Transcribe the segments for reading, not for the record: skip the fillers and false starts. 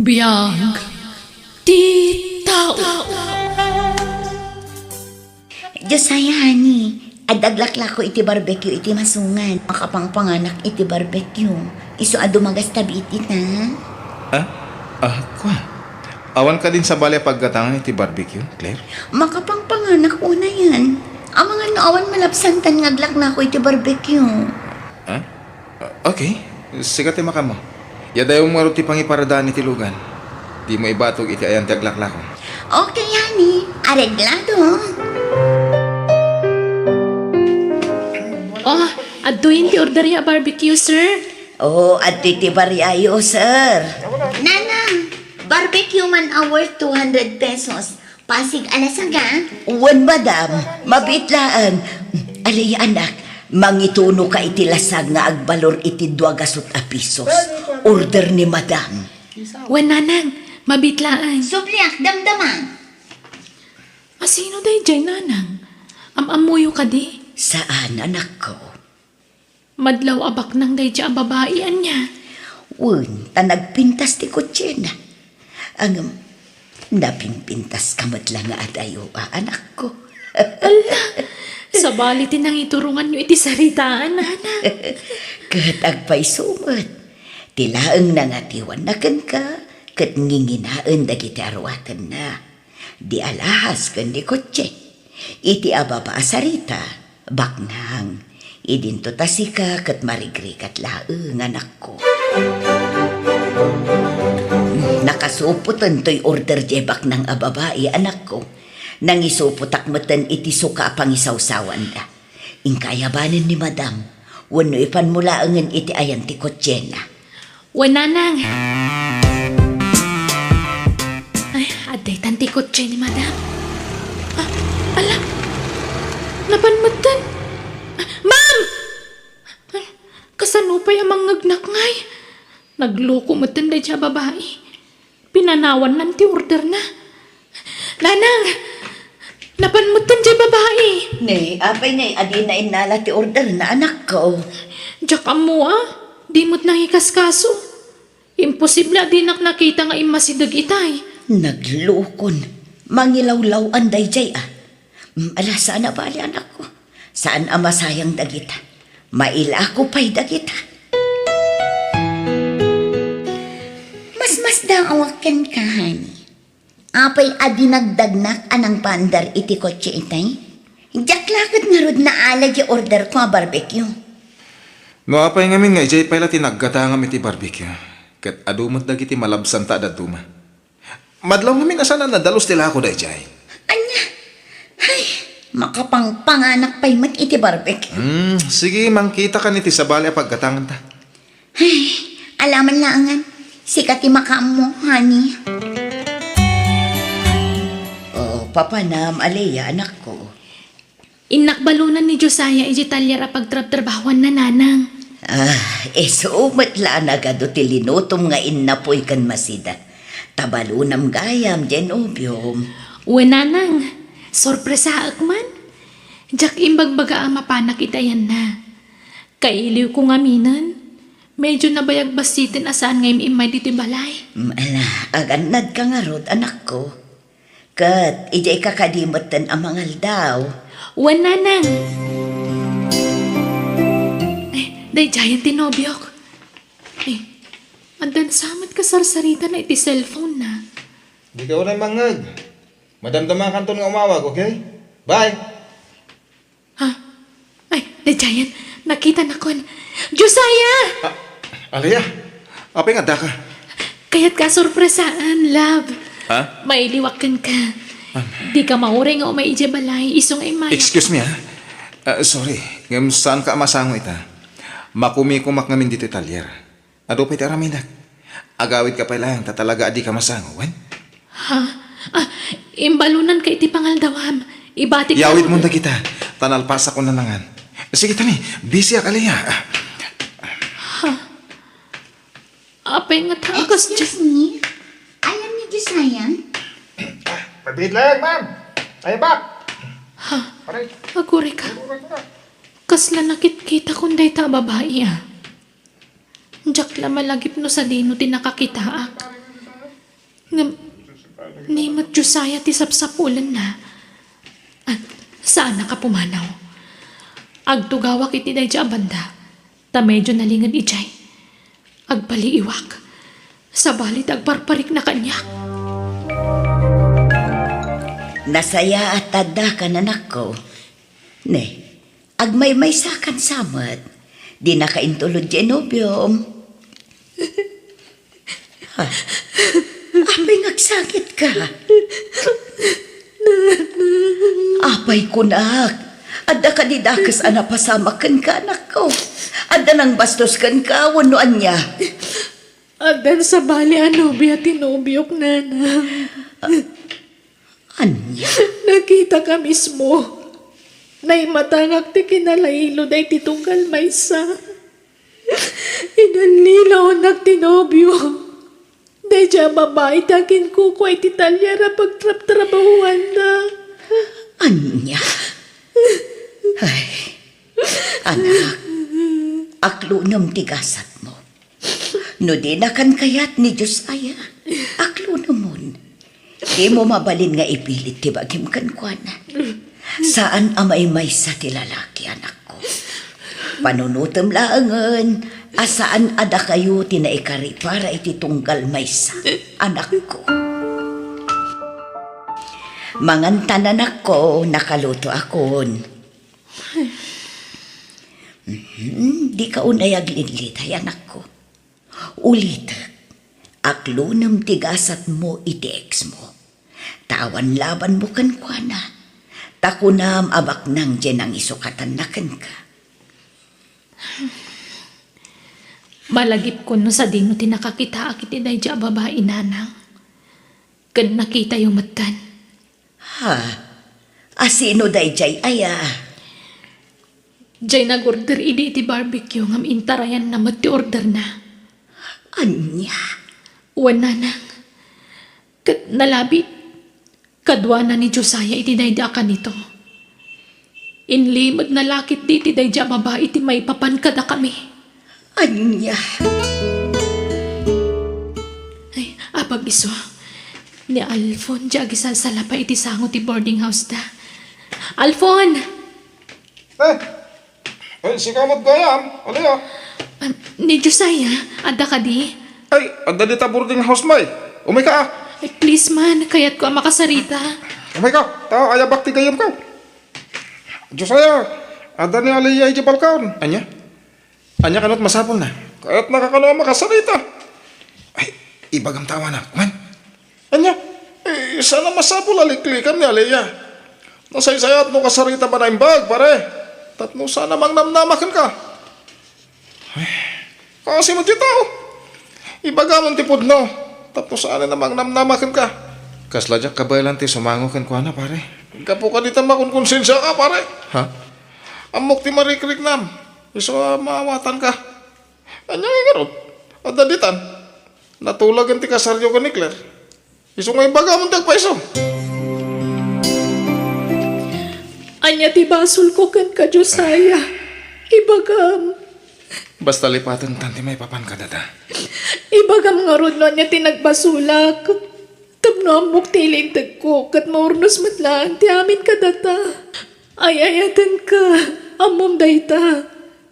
Biyang di tao. Diyos saya, honey. Adaglakla ko iti barbecue iti masungan. Makapangpanganak iti barbecue. Iso adumagas tabi iti na. Kwa. Awan ka din sa balay pagkatangan iti barbecue, Claire? Makapangpanganak una yan. Ang mga naawan malapsantan ngaglak na ko iti barbecue. Okay. Sigat maka mo. Yadayo mo ti pangiparadaan iti lugan. Di mo ibatog iti ayan ti aglakla ko. Okay, honey. Areglado. Oh, aduin ti order ya barbecue, sir. Oh, at iti bariayo, sir. Nanang, barbecue man worth 200 pesos. Pasig alasaga. Uwan, madam. Mabitlaan. Alay, anak. Mangituno ka iti lasag nga agbalor iti 2 pisos. Order ni madam. Wen nanang, mabitlaan. Subliak, damdaman. Asino day jay nanang? Amamuyo ka di? Saan, anak ko? Madlaw abak nang day jay babaian niya. Un, nagpintas ti kutsena. Ang napinpintas kamat lang nga adayo, anak ko. Sa balitin nang iturungan niyo iti saritaan, nanang. Katagpay sumat. Tilaang nangatiwan na kan ka, kat nginginaan dagiti arwatan na. Di alahas kan di kotse. Iti ababa asarita, baknang. Idinto tasika kat marigri kat laeng anak ko. Nakasuputan to'y order jebak ng ababae anak ko. Nang isuputak matan iti suka pangisawsawan da. Ingkayabanin ni madam, wano ipan mulaangan iti ayan ti kotsena. Wen nanang. Ay, aday tanti kotse ni madam. Ala, napanmatan. Ma'am! Kasanupay ang mangagnak ngay. Nagloko matan day siya babae. Pinanawan nan ti order na. Nanang! Napanmatan siya babae. Nay, apay nay, adi na inala ti order na anak ko. Diyak mo di mo't nangikaskaso. Imposible di nakita nga imasidag itay. Naglukon. Mangilawlaw anday jay Ala, saan na bali anak ko? Saan ang masayang dagita? Maila ko pa'y dagita. Mas daw awakan ka, honey. Apay adi nagdagnak anang pandar iti kotse itay? Diyak lakad nga rod na alag yung order ko nga barbecue. No apay ngamin nga ijay pala tinaggatangam iti barbecue. Kat adumot dagiti malabsan ta adatuma. Madlaw ngamin asana nadalos tila ako da ijay. Anya? Ay, makapangpanganak pa'y mat iti barbecue. Sige, mangkita ka niti sa balay pagkatangan ta. Ay, alaman laangan. Sikat makaam mo, honey. Oh, papanam, Alea, anak ko. Inakbalunan ni Josiah iji talyara pagtrab-trabawan na nanang. Sumat laan agad ti linutom nga innapoy kan masida. Tabalunam gayam, Genobium. Wen nanang, sorpresa akman. Jak imbagbaga ang mapanak itayan na. Kailiw ko nga minan. Medyo nabayag basitin asaan ngay imay dito balay. Ala, aganad ka nga rod, anak ko. Kat, ijay kakadimatan ang mga daw. Wen nanang. Day giant tinobyok. Ay, andan samat ka sarsarita na iti cellphone na. Di ka unay mangag. Madamdaman kanto nga umawag, okay? Bye! Ay, day giant, nakita na kon. Josiah! Alaya, apay nga daka. Kaya't ka sorpresaan, love. Ha? Mailiwakan ka. Di ka maure nga umay ije balay, isong ay maya. Excuse me sorry. Ngam saan ka masango ita? Makumikumak ngamin dito talyer. Ado pa'y taraminak. Agawid ka pa lang, tatalaga adi ka masango, wen? Imbalunan ka iti pangaldawam. Ibati ka. Yawid mo na kita. Tanalpasa ko na nangan. Sige tani, busy akalaya. Apay nga takas. Excuse me? Alam ni Josiah? Pabit lang, ma'am. Ay, bak. Aguri ka. Kasla nakit-kita kunday ta babae. Diyak la malagip no sa dino tinakakita. Ngam, nimot Josiah ti sapsapulan na. At saan nakapumanaw? Agtugawak iti day dya banda. Ta medyo nalingad ijay. Agpaliiwak. Sa balit agparparik na kanya. Nasaya at tada ka nanak ko. Ne, agmay-may sakan samad. Di nakaintulod genobium. Ha? Apay ngagsakit ka. Apay kunak. Adda ka didakas anapasamakan ka anak ko. Adda nang bastos kan ka wanuan niya. Adan sa bali anobya tinubyok na. Anya? Nakita ka mismo. Naimatangak ti kinalailo day titunggal maysa. Inalilaw nagtinobyo. Day dya babae takin kuko ay titalyara pagtrap-trabahuan na. Anya? Ay, anak, aklunam tigasat mo. No di na kan kayat ni Josiah, aklunamon. Di mo mabalin nga ipilit ti bagim kan kuana. Saan amay-may sa ti lalaki, anak ko? Panunutom laangan, asaan ada kayo tinaikari para iti tunggal maysa, anak ko. Mangantanan ako, nakaluto akon. Di ka unayag linlitay, anak ko. Ulit, aklunam tigasat mo iti ex mo. Tawan laban mo kan kuana. Takunam abak nang dyan ang isukatan na kan ka. Malagip ko no sa dino tinakakita akit iday dya babae nanang. Kan nakita yung matan. Ha? Asino day jay aya? Diyay nag-order idi iti barbecue ngam intarayan na mati order na. Anya? Uwan nanang. Kat nalabit. Kadwa na ni Josiah iti dayda ka nito. Inlimod na lakit di iti dayda babae iti may papankada kami. Anya? Ay, apag iso. Ni Alfon dya gisalsala pa iti sango ti boarding house da. Alfon! Ay, si kamot gayam. Ano ya? Ni Josiah, ada ka di? Ay, adda dita boarding house may. Umay ka ah. Ay, please man, kaya't ko ang makasarita. Umay ka. Ta, ayabak ti gayam ka. Josiah, adda ni Aliyah iti balkaon. Anya? Anya kanot masapol na. Kaya't nakakano makasarita. Ay, ibagam tawa na. Man. Anya? Eh, sana masapol aliklikan ni Aliyah. Nasaysayat mo kasarita ba na imbag, pare? Tatno sana mang namnamakan ka. Ay, kasi mo dito. Ibagamon ti pudno. Tapos sana namang namnamakan ka. Kasladyak kabaylan ti sumango kan kuana, pare. Kapo ka dito makunkonsensya ka, pare. Ha? Amok ti marikrik nam. Iso maawatan ka. Anya nga garot. Adda ditan. Natulagan ti kasaryo ka ni Claire. Iso nga ibagamon tagpaiso. Anya ti basol ko kan ka Josiah. Ibagam. Basta lipatan tanti may papan ka data. Ibagam nga ron no niya tinagbasulak. Tapno amok tilintag ko kat maurnos matlaan ti amin ka data. Ayayatan ka. Amom dayta.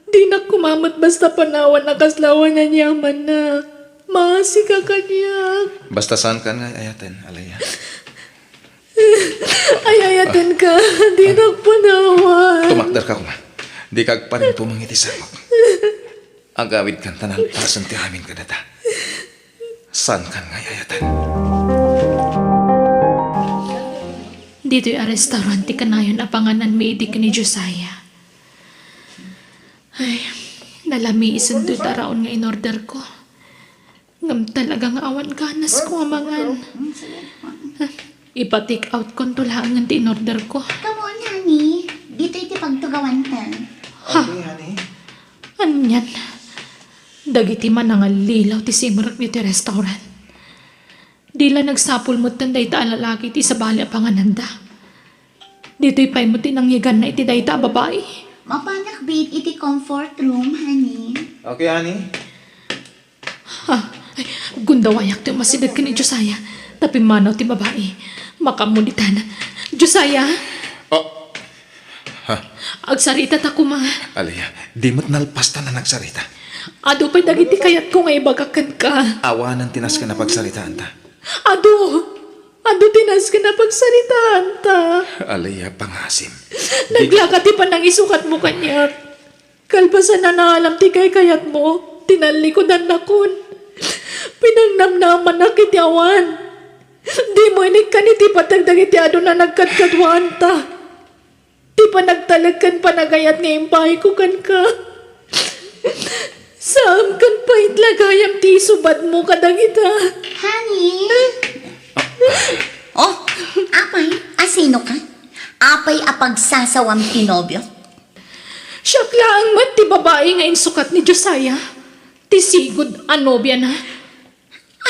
Di na kumamat basta panawan nakaslawan na niyaman na. Maasi ka kanya. Basta saan ka nga ayaten, Alaya. Ayayatan ka. Di na panawan. Tumakdar ka kuma. Di kag pa rin tumangiti sa mo. Agawid kan tanan pasan ti amin ka data. Saan ka nga ayatan? Dito'y a restaurant ti kanayon apanganan mi idi ni Josiah. Ay, nalami isundo taraon nga in-order ko. Ngam talaga nga awan ganas ko amangan. Ipa-take out ko tulangan ti in-order ko. Come on, honey. Dito iti pagtugawan ta. Ha? Ano yan? Dagiti man nga lilaw ti simrak ti restaurant. Di la nagsapul mo tanday ta lalaki ti sa bali apangananda. Dito'y pay mo tinangyagan na iti dayta babae. Mapanak babe iti comfort room, honey. Okay, honey. Ha? Ay, gundawayak ti masidag ka ni Josiah. Tapi manaw ti babae. Makamulitan. Josiah, Oh, agsarita ta kuma. Alaya, di mo't nalpasta na nagsarita. Ado pa'y dagiti kayat ko nga ibagakan ka. Awanan tinas ka na pagsaritaan ta. Ado tinas ka na pagsaritaan ta. Alaya, pangasim. Naglakat ti pa nang isukat mo kanya. Kalbasan na naalam ti kay kayat mo. Tinalikodan na kun. Pinangnamnaman na kiti awan. Di mo inig ka ni ti patagdag iti ado na nagkadkadwaan ta. Di pa nagtalagkan panagayat ngayong bahay ko kan ka. Saan kan pa itlagayam ti subad mo kadagita. Honey? Oh, apay, asino ka? Apay apagsasawam tinobyo? Siyak lang mat ti babae nga insukat ni Josiah. Ti sigod anobya na.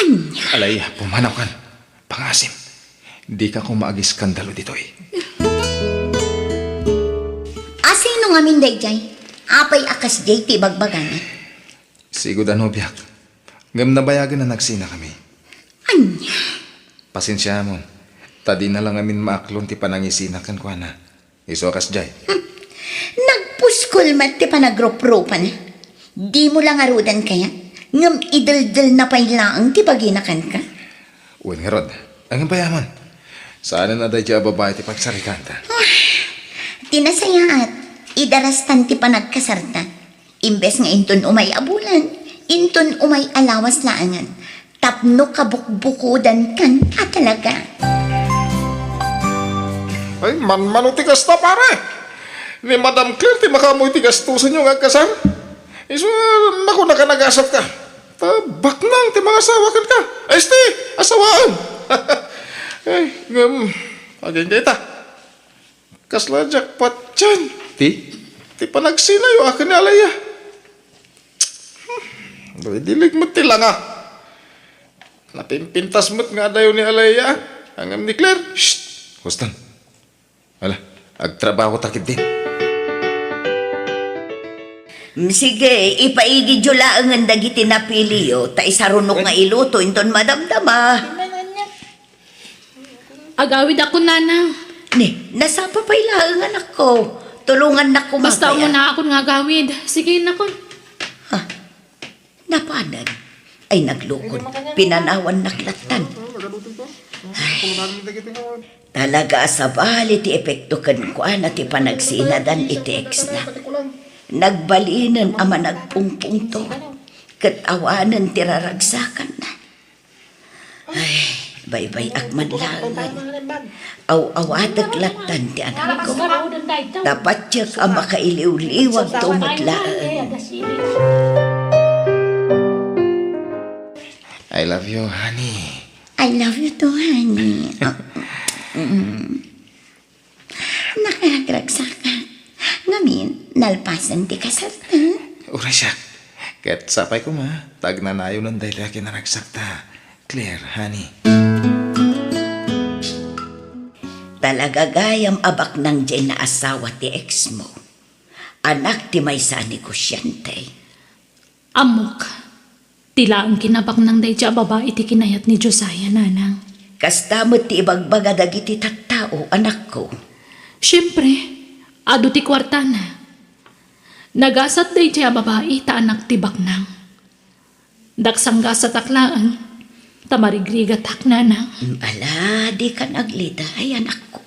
Anya? Alaya, pumanaw kan. Pangasim. Di ka kumaagi skandalo dito eh. Asino nga minday jay? Apay akas jay ti bagbagan. Sigod ano biyak. Ngam nabayagan na nagsina kami. Anya? Pasensya mo. Tadi na lang amin maaklon ti panangisinakan ko na. Iso akas jay. Nagpuskol mat ti panagropro pa na. Di mo lang arudan kaya? Ngam idaldal na pailaang ti paginakan ka? Uwan nga rod. Ang bayaman. Saan na day dya babae ti pagsarikan ta? Tinasaya at idarastan ti panagkasarta. Imbes nga inton umay abulan, inton umay alawas laangan. Tapno kabukbukudan kan talaga. Ay, man tigas ta pare. Ni Madam Claire ti makamoy tigas tusan yung agkasar. Iso, naku nakanagasap ka. Tabak nang ti mga asawakan ka. Ay, sti, asawaan. Ay, aging kita. Kasla jackpot dyan. Ti panagsinayo akin ni Alaya. Dilig mo ti lang ah. Napimpintas mo't nga dayo ni Alaya. Hanggang ni Claire. Shh! Hustan. Wala, agtrabaho takit din. Sige, ipaigi jula ang dagiti napili yo. Ta isarunok nga iluto, inton madamdama. Agawid ako nanang. Ni, nasapa pa ilang anak ko. Tulungan na ko Basta mamaya. una ako nga gawid. Sige na kun. Ha? Napanan. Ay naglukod. Pinanawan naklatan. Talaga sa bali ti epekto kan ko na ti panagsinadan iti-ex na. Nagbalinan ama nagpungpungto. Katawanan ti raragsakan na. Ay, baybay akman langan. Aw-awatag latan ti anak ko. Dapat siya ka makailiw-liwag tumutlaan. I love you, honey. I love you too, honey. Nakaragsakan. Ngamin, nalpasan ti kasarta. Ura siya. Ket sapay ko ma. Tag na nayo ng dahil akin na nagsakta. Claire, honey. Talaga gayam abak ng dyan na asawa ti ex mo. Anak ti may sani ko siyente. Amok. Tila ang kinabak ng dayja babae ti kinayat ni Josiah nanang. Kastamot ti ibagbaga dagiti tattao, anak ko. Siyempre, ado ti kwarta na. Nagasat dayja babae ta anak ti baknang. Daksang gasat aklaan. Tamarigrigat ak nanang. Ala, di ka naglida, ay anak ko.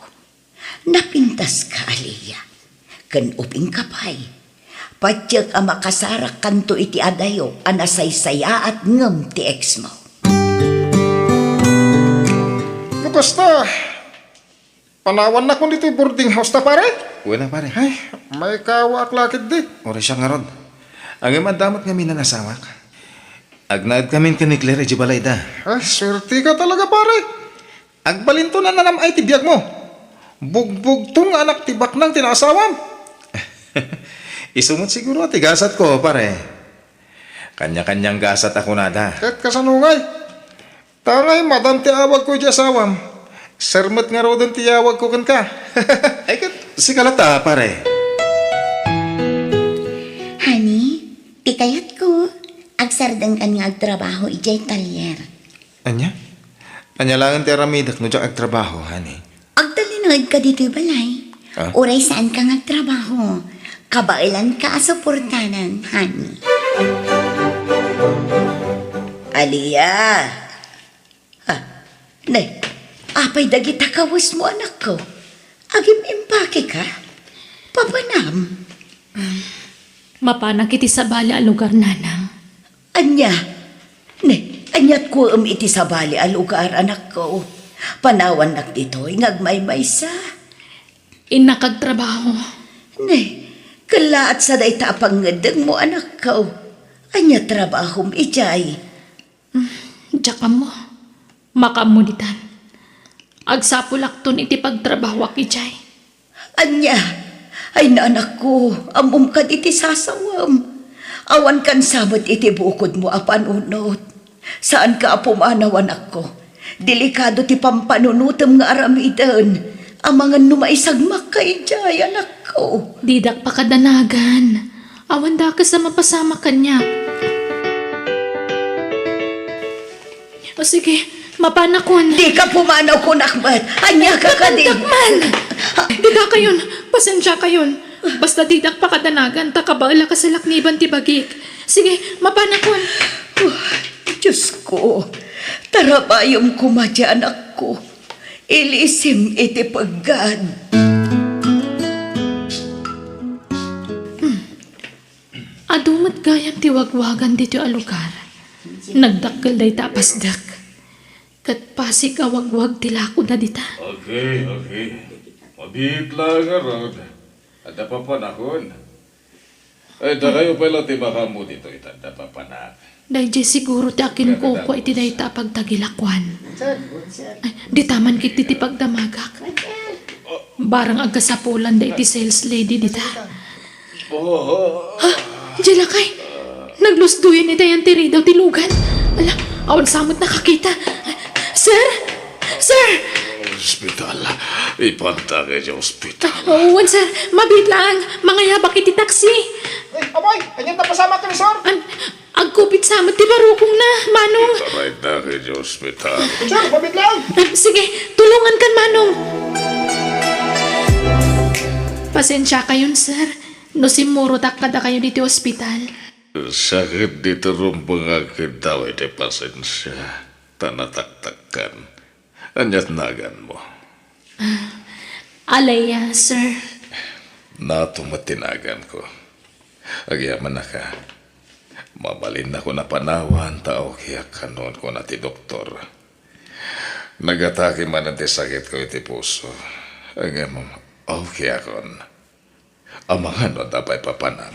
Napintas ka, Aliyah. Kan uping kapay. Patyag ang makasarak kanto iti adayo, anasaysaya at ngam ti ex mo. Basta, panawan na ko dito boarding house na pare. Wala pare. Ay, may kawa aklakit di. Ora siya nga ron. Ang madamot nga minanasawak. Agnad kami ka ni Claire Ejibalay da. Ay, swerte ka talaga pare. Agbalinto na nanam ay tibiyag mo. Bugbog tong anak tibak ng tinasawam. Isumot siguro tigasat ko pare. Kanya-kanyang gasat ako nada. Ket kasanungay. Tangay madam ti awag ko di asawam. Sermet nga raw din ti awag ko kan ka. Ay kat si kalata pare. Honey, tikayat ko. Agsardan kan nga agtrabaho ijay talyer. Anya? Anya lang ti aramidak no jak agtrabaho, honey. Agdalinod ka dito balay. Ah? Uray saan ka nagtrabaho? Kabailan ka suportanan, honey. Aliyah. Nay, apay dagita kawas mo anak ko. Agim impake ka. Papanam. Mapanag iti sa bali a lugar, nanang. Anya. Ne, anyat ko iti sa bali a lugar anak ko. Panawan nak dito, ngagmay-may sa. Inakagtrabaho. Ne, kalaat sa dayta pangadang mo anak ko. Anya trabahom ijay. Diyak mo. Makamuditan. Agsapulakton iti pagtrabaho akijay. Anya, ay naanak ko, amum ka iti sasawam. Awan kan sabot iti bukod mo apan unot. Saan ka apumanawan ako? Delikado ti pampanunutam nga aramidan. Amangan numaisagmak ka ijay, anak ko. Didak pa kadanagan. Awan da ka sa mapasama kanya. O sige, mapanakon. Di ka pumanaw ko, nakmat. Anya ka ka din. Takman! Dida kayon, pasensya kayon. Basta didak pa kadanagan, takabala ka sa lakniban ti bagik. Sige, mapanakon. Diyos ko, tarabayom kumadya anak ko. Ilisim iti paggad. Adumat gayam ti wagwagan dito a lugar. Nagdakkel day tapasdak. Kat pasik awagwag tilako na dita. Okay. Mabit lang nga rod. Ada pa panahon. Ay, da kayo pala ti mo dito itanda pa panak. Dahil siguro ti akin ko iti day pagtagilakwan. Ay, di taman kiti ti pagdamagak. Barang agkasapulan da iti sales lady dita. Jelakay, naglusduyan ita yan tiri daw tilugan. Ala, awan samot nakakita. Sir! Sir! Hospital. Ipanta kayo sa hospital. Awan sir, mabit lang. Mga yabak iti taksi. Eh, abay, anyat na pasama ka ni Sir. Agkupit samot ti barukong na, Manong. Taray na kayo sa hospital. Sir, mabit lang. Sige, tulungan kan Manong. Pasensya kayon sir. No simuro kada kayo dito ospital. Sakit dito rumpang akin daw iti pasensya. Tanataktakan. Anyat nagan mo. Alaya, sir. Nato matinagan ko. Agyaman na ka. Mabalin na ko na panawan tao kaya kanon ko na ti doktor. Nagatake man ang ti sakit ko iti puso. Agyaman, okay akon. Amangan o tapay papanam.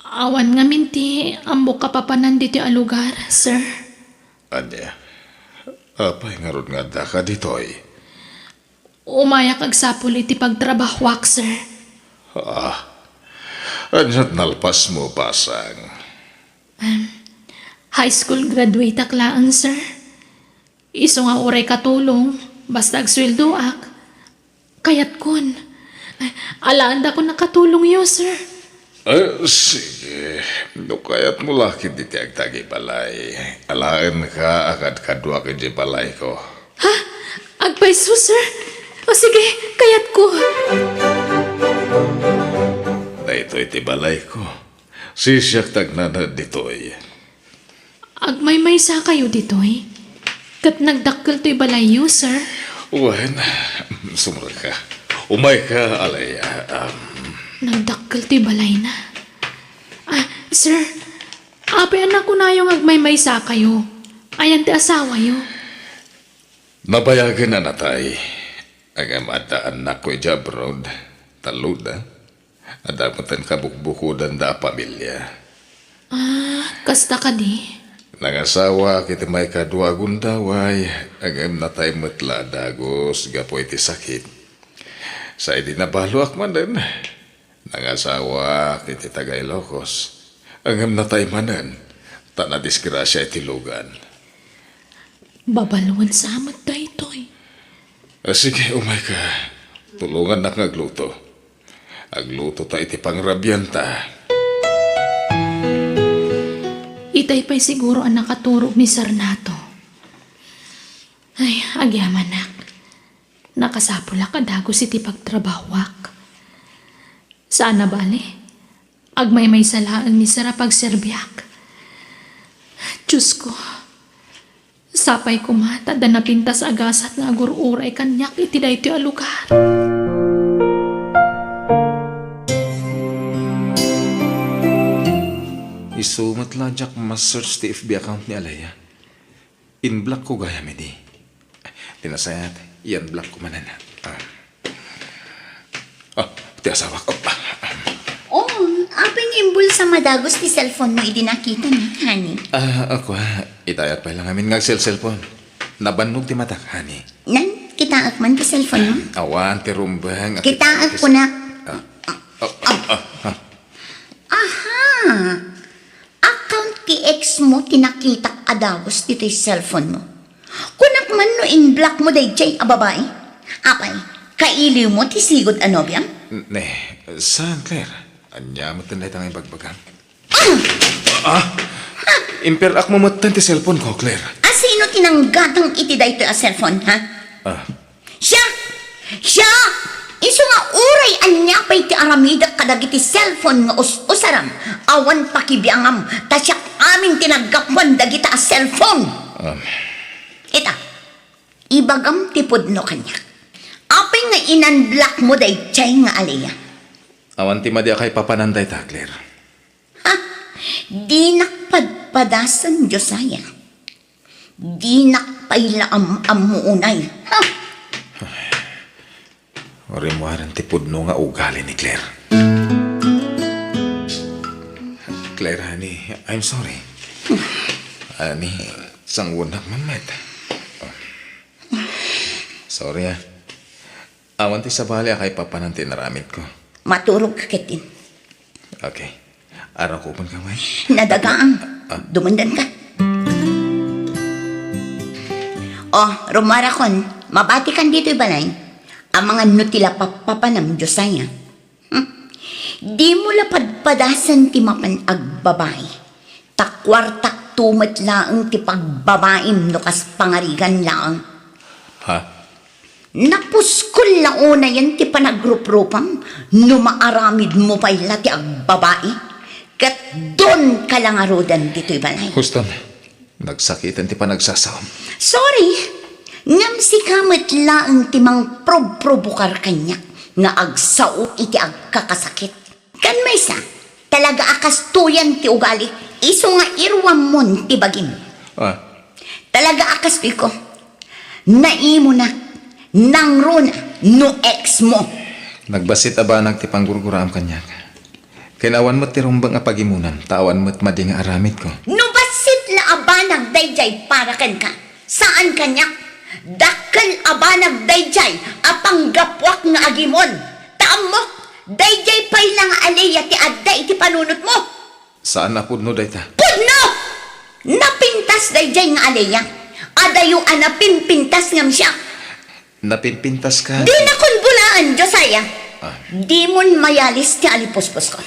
Awan nga minti, ambok kapapanan dito a lugar, sir. Anya, apay nga ron nga da ka ditoy. Umayak agsapul iti pagtrabahwak, sir. Anyat nalpas mo pasang. High school graduate aklaan, sir. Iso nga uray katulong, basta agsweldo ak. Kayat kun. Alaan da ko nakatulong yo, sir. Sige. No kayat mo laki di tiag tagi balay. Alaan ka akad kadwa ka di balay ko. Ha? Agpaiso, sir? O sige, kayat ko. Na ito iti balay ko. Sisyak tagnanad ditoy. Agmay-may sa kayo ditoy. Kat nagdakkel to'y balayo, sir. Wen, sumra ka. Umay ka, alaya. Nagdakkel to'y balay na. Sir, apay anak ko na yung agmay-may sa kayo. Ayan ti asawa yo. Nabayagan na natay. Agam ada anak ko abroad. Taluda. Adamatan kabukbukudan da pamilya. Kasta ka di. Nangasawa kiti may kadwa gundaway. Agam natay metla dagos gapoy ti sakit. Sa di nabaluak man din. Nangasawa kiti tagay lokos. Agam natay manan. Ta na disgrasya iti lugan. Babaluan sa amat da ito'y. Sige, umay ka. Tulungan na ngagluto. Agluto ta iti pangrabyan ta. Itay pa'y siguro ang nakaturog ni Sir Nato. Ay, agyaman nak. Nakasapula ka dago si ti pagtrabawak. Sana bali? Agmay-may salaan mi sara pagserbiak. Diyos ko. Sapay ko mata da napintas agasat nga agururay kanyak iti daytoy a lugar. Isumat lang jak mas-search ti FB account ni Alaya. In-block ko gaya mi di. Tinasayat, yan block ko manan. Ti asawa ko. Oh, apeng imbul sa madagos ti cellphone mo idinakita na, honey. Ako itayat pa lang amin nga cellphone. Nabannog ti matak, honey. Nan, kitaak man ti cellphone mo? Awan, ti rumbang. Kitaak ko na. Aha! Account ki ex mo tinakita adagos dito yung cellphone mo. Kunak man no in-block mo day jay a babae. Apay, kailiw mo ti sigod anobyang? Ne, saan, Claire? Anya mo tanay tangay bagbagan. Imperak mo matan ti cellphone ko, Claire. Sino tinanggatang iti dayto a cellphone, ha? Siya! Siya! Iso nga uray anya pa'y ti aramida kadagiti cellphone nga usaram. Awan pakibiangam, ta siya amin tinaggapuan dagita a cellphone. Ita, ibagam ti pudno kanya. Apay nga inan-block mo day chay nga alaya. Awan ti madya kay papananday ta, Claire. Ha? Di nakpadpadasan Diyosaya. Di nakpaila amuunay. Ha? Orimuaran ti pudno nga ugali ni Claire. Claire, honey, I'm sorry. Honey, sanggunak mamet. Sorry, Awan ti sabali kay papanan ti naramit ko. Maturog ka kitin. Okay. Araw ko pun kamay. Nadagaang. Dumundan ka. Oh, rumarakon. Mabati kan dito balay. Ang mga nutila papanam Diyosaya. Di mo lapadpadasan ti mapan agbabay. Takwartak tumat laang ti pagbabaim no kas pangarigan laang. Ha? Napuskol la una yan ti panagruprupang no maaramid mo pa ila ti agbabae. Kat doon ka lang arudan dito'y balay. Huston, nagsakitan ti panagsasawam. Sorry, ngam si kamat laang ti mang prob-probukar kanya nga agsao iti agkakasakit. Kan may sa, talaga akas tuyan ti ugali, iso nga irwam mon ti bagim. Talaga akas ti ko, naimo na, nangro na, no ex mo. Nagbasit aba ti panggurguraam kanya. Kinawan mo't ti rumbang apagimunan, tawan mo't madi nga aramid ko. No basit la abanag dayjay para kan ka. Saan kanya? Dakal abanag dayjay apang gapwak nga agimon. Taamok, dayjay pay lang aleya ti adda iti panunot mo. Saan na pudno dayta? Pudno! Napintas dayjay nga aleya. Adayo anapinpintas ngam siya. Napinpintas ka? Di na kunbulaan, Josaya. Di mon mayalis ti alipuspos ko.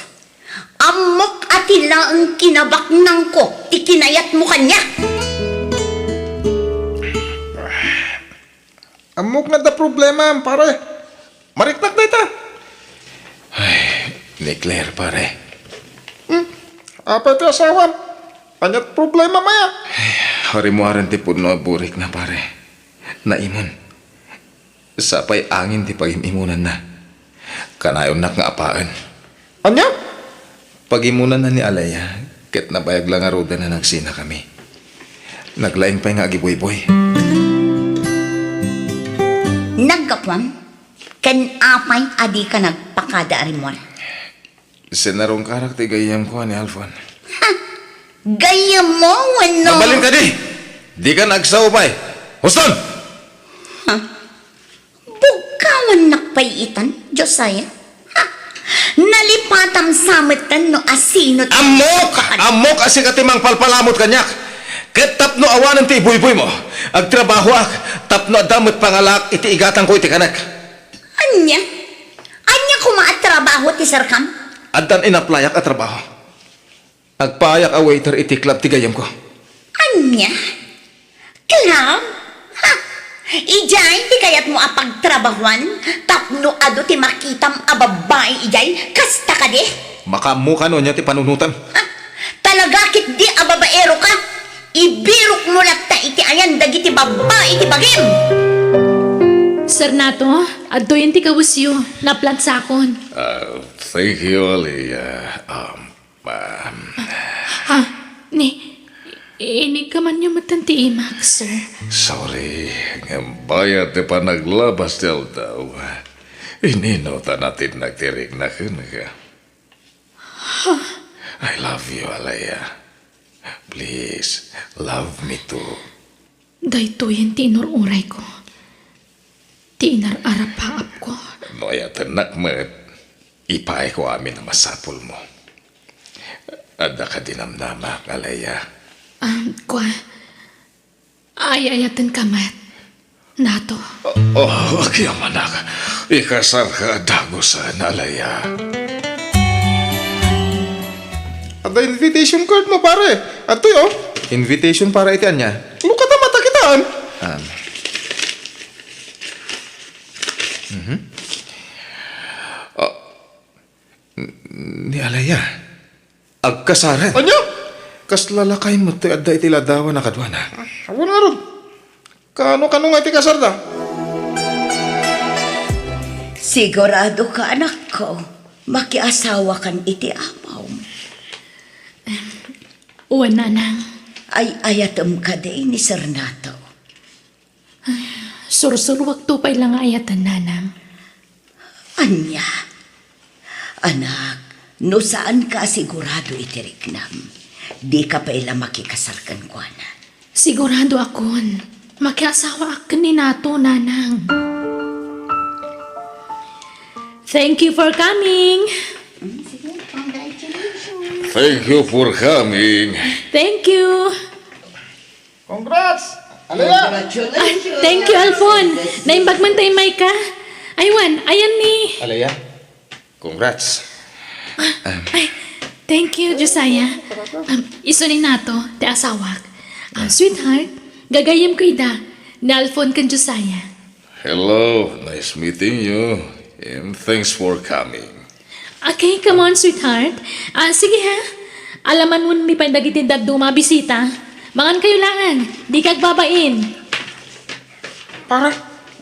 Amok atila ang kinabaknang ko, ti kinayat mo kanya. Amok na da problema, pare. Mariknak na ita. Ni Claire, pare. Apa ito asawan? Anyat problema maya. Harimuaran ti pudno burik na, pare. Naimon. Sapay angin ti pagimimunan na. Kanayon nak nga apaan. Anya? Pagimunan na ni Alaya, ket nabayag lang aruda na nagsina kami. Naglaing pa'y nga agiboy-boy. Nagkapwang, kan apay adi ka nagpakada arimon. Sinarong karakti gayam ko ni Alfon. Gaya mo, ano? Mabalin ka di! Di ka nagsaupay! Huston! Bukawan nakpayitan, Josaya. Nalipatam samatan no asino. Amok! Amok asi katimang palpalamot kanyak! Ket tapno awanan ti ibuy-buy mo. Agtrabaho ak, tapno damot pangalak iti igatan ko iti kanak. Anya? Anya kumaatrabaho ti sarkam? Addan inaplayak at trabaho. Agpayak a waiter iti club ti gayam ko. Anya? Club? Ha? Ijay, di kayat mo apagtrabahuan, tapno ado ti makitam a babae ijay, kasta ka di? Makamuka no niya ti panunutan. Ha? Talaga kit di a babaero ka? Ibirok mo latta iti ayan dagiti babae iti bagim. Sir Nato, adto yun ti kawusyo, naplant sakon. Thank you, Aliyah. Ha? Inig ka man yung matanti Max, sir. Sorry, ng bayad ti pa naglabas del daw. Ininota natin nagtirig na ka. I love you, Aliyah. Please, love me too. Dahito yung tinururay ko. Tinar-arapaap ko. Noya tanak met, ipay ko amin na masapul mo. Ada ka dinamnamak, Aliyah. Kwa, ayayatan kamat. Nato. Oh, okay, manak. Ikasar ka dagosan, Aliyah. Ada invitation card mo, pare. Ato yo. Invitation para iti anya. Luka ta mata kitaan. Ni Alaya. Agkasaran. Anya? Kas lalakay mo ti adda iti ladawa na kadwana. Ako na ron. Kano nga iti kasarda? Sigurado ka, anak ko, makiasawa kan iti amaw. Uwan nanang. Ay ayatom ka din ni Sir Nato. Sursurwag to pa ilang ayatan nanang. Anya, anak, no saan ka sigurado itiriknam? Di ka pa ila makikasarkan ko, anak. Sigurado akon. Makiasawa akin ni Nato, nanang. Thank you for coming. Thank you for coming. Thank you. Congrats! Aliyah! Thank you, Alfon. Naimbag man tayo, Maika. Aywan, ayan ni. Alaya, congrats. Ay, thank you, Josiah. Iso ni Nato, ti asawak. Sweetheart, gagayam ko ida. Ni Alfon kan Josiah. Hello, nice meeting you. And thanks for coming. Okay, come on, sweetheart. Sige ha. Alaman mo ni pandagiti dagduma bisita. Mangan kayo laan. Di kagbabain. Pare,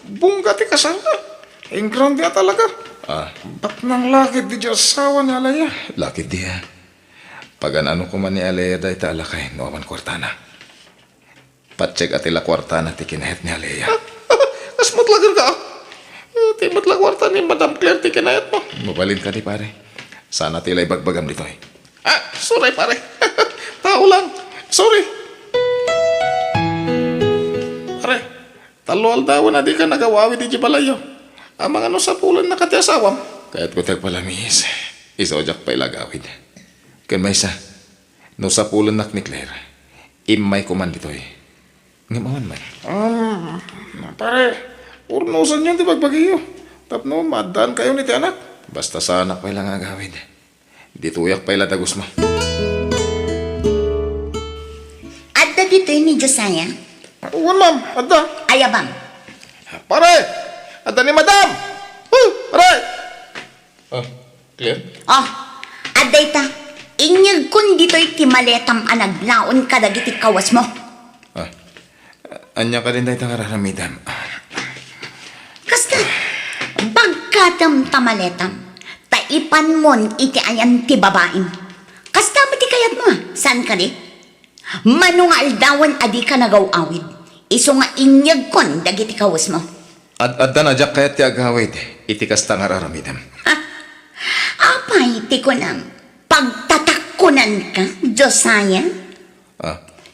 bungga ti kasarda. Ang grande talaga. Ba't nang lakit di asawa ni Alaya? Lakit diya. Pag ano ko man ni Alaya da ita alakay, no man kwartana. Patsek at ila kwartana ti kinahit ni Alaya. As matlagan ka. Ti matlagwarta ni Madam Claire ti kinayat mo. Mabalin ka di pare. Sana tila ibagbagam dito eh. Sorry pare. Tao lang. Sorry. Pare, talual daw na di ka nagawawi di Jibalayo. Ang mga no sa pulan na kati asawam. Kaya't ko tagpalamis. Isojak pa ilagawid. Kan may isa. No sa pulan nak ni Claire. Imay kuman dito eh. Ngamawan man. Pare, urnusan yan di bagbagiyo. Tapno, madaan kayo ni ti anak. Basta sa anak pa ilang agawid. Di tuyak pa ila dagos mo. Adda dito ni Josiah. Uwan ma'am, adda. Ayabang. Pare, adda ni Madam. Pare. Claire? Oh, adda ita. Inyag kun dito iti maletam anaglaon kadagiti kawas mo. Anya ka din dahi tang araramidam. Kasta, bagkatam tamaletam, taipan mon iti ayan ti babaim. Kasta mo ti kayat mo, saan ka di? Manungal dawan adi ka nagawawid. Iso nga inyag kon dagiti kawas mo. Adda na jak kayat ti agawid. Itikas tang araramidam. Apay ti ko nang pagtatakunan ka, Josiah?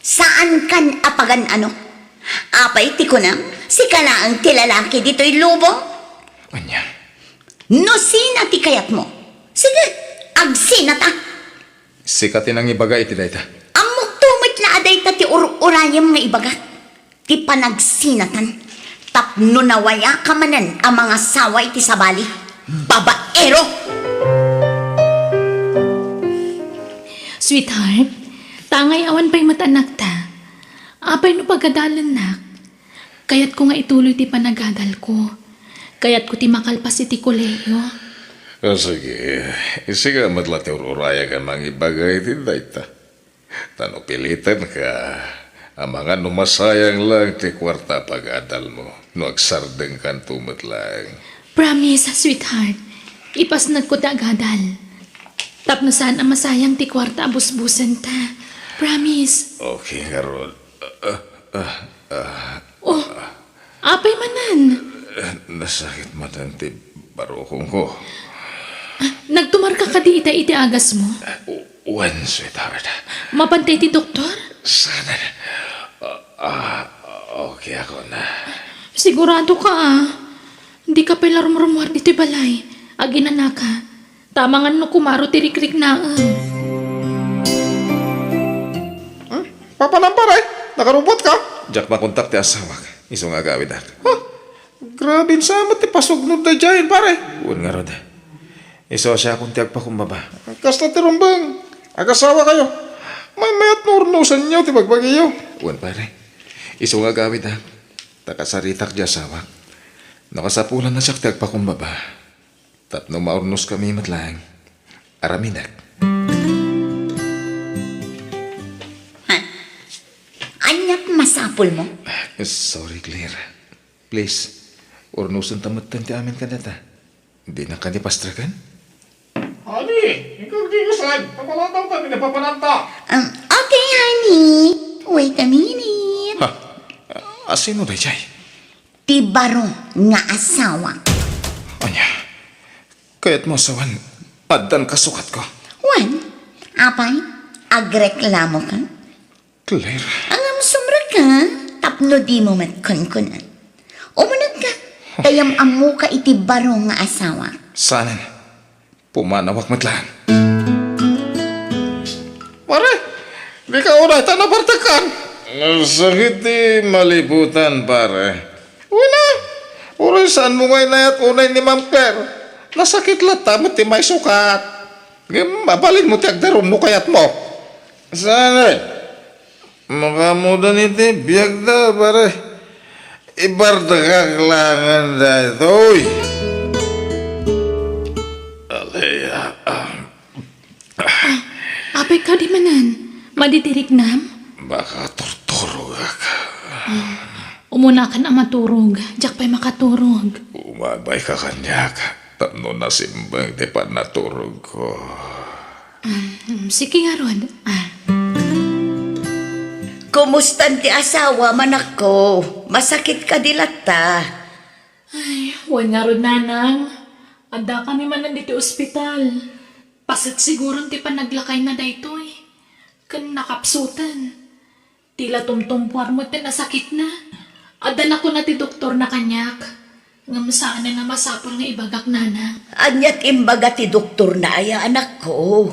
Saan kan apagan ano? Apay ti ko nang si kalaang ti lalaki dito'y lubo? Anya? No sina ti kayat mo? Sige, agsina ta. Sikatin ang ibaga iti dayta. Amok tumit laaday ta ti urayam nga ibagat. Ti panagsinatan. Tapno nawaya ka manan ang mga saway ti sabali. Babaero! Sweetheart, tangay awan pa'y matanak ta. Apay no pagkadalan nak. Kaya't ko nga ituloy ti panagadal ko. Kaya't ko ti makalpas iti kolehiyo. Sige. Sige, madla ti ururaya ka mga ibagay ti dayta. Tano pilitan ka. Ang mga numasayang lang ti kwarta pag-adal mo. No agsardeng kan tumat lang. Promise, sweetheart. Ipasnag ko ti agadal. Tapno saan ang masayang ti kwarta abusbusan ta. Promise. Okay, Harold. Oh, apay manan. Nasakit man ti barukong ko. Nagtumar ka kadi iti agas mo. One, sweetheart. Mapantay ti doktor? Sana. Okay ako na. Sigurado ka ah. Hindi ka pala rumrumwar dito balay. Aginana ka. Tamangan no kumaro ti rikrik na Papanan pare, nakarubot ka. Jack makontak ti asawa. Iso nga gawid ak. Grabe sama ti pasugnod na dyan pare. Uwan nga rod. Iso siya kung tiag pa kumbaba. Kasta ti rumbang, agasawa kayo. May mayat nurnusan niyo ti bagbagiyo. Uwan pare. Iso nga gawid ak. Takasaritak di asawa. Nakasapulan na siya tiag pa kumbaba. Tapno maurnos kami matlang. Araminak. Anyat masapol mo? Sorry, Claire. Please, urnusan tamatan ti amin ka data. Hindi na ka ni pastrakan? Honey, ikaw di kasan. Papalataw kami na papalanta. Okay, honey. Wait a minute. Ha? Asino na jay? Ti barong nga asawa. Anya, kaya't mo asawan, paddan kasukat ko. Wan, apay, agreklamo ka? Claire, Ang sumra ka, tapno di mo matkunkunan. Umunag ka, kayam amu ka iti barong nga asawa. sanan, pumanawak matlaan. Pare, di ka unay tanabartakan. Sakit di malibutan, pare. Wala. Uray saan mo ngay nayat unay ni Ma'am Claire. Nasakit lata mo ti may sukat. Mabalin mo ti agdaron no kayat mo. Sana. Makamudan iti biyag da, pare. Ibarda kaklangan da ito, uy. Alaya. Apay ka di manan. Maditirik nam. Baka torturo ka. Umuna ka na maturog. Jack pa'y makaturog. Umabay ka kanyak. Tapno na simbang di pa naturog ko. Sige nga Rod. Kumusta ti asawa, manak ko? Masakit ka dilata. Ay, huwag nga Rod nanang. Ada kami man nandito ospital. Pasat siguro ti pa naglakay na daytoy. Kan nakapsutan. Tila tumtumpuar mo ti nasakit na. Adan ako na ti doktor na kanyak. Ngam saan na masapol nga ibagak nana. Anyat imbaga ti doktor na aya, anak ko.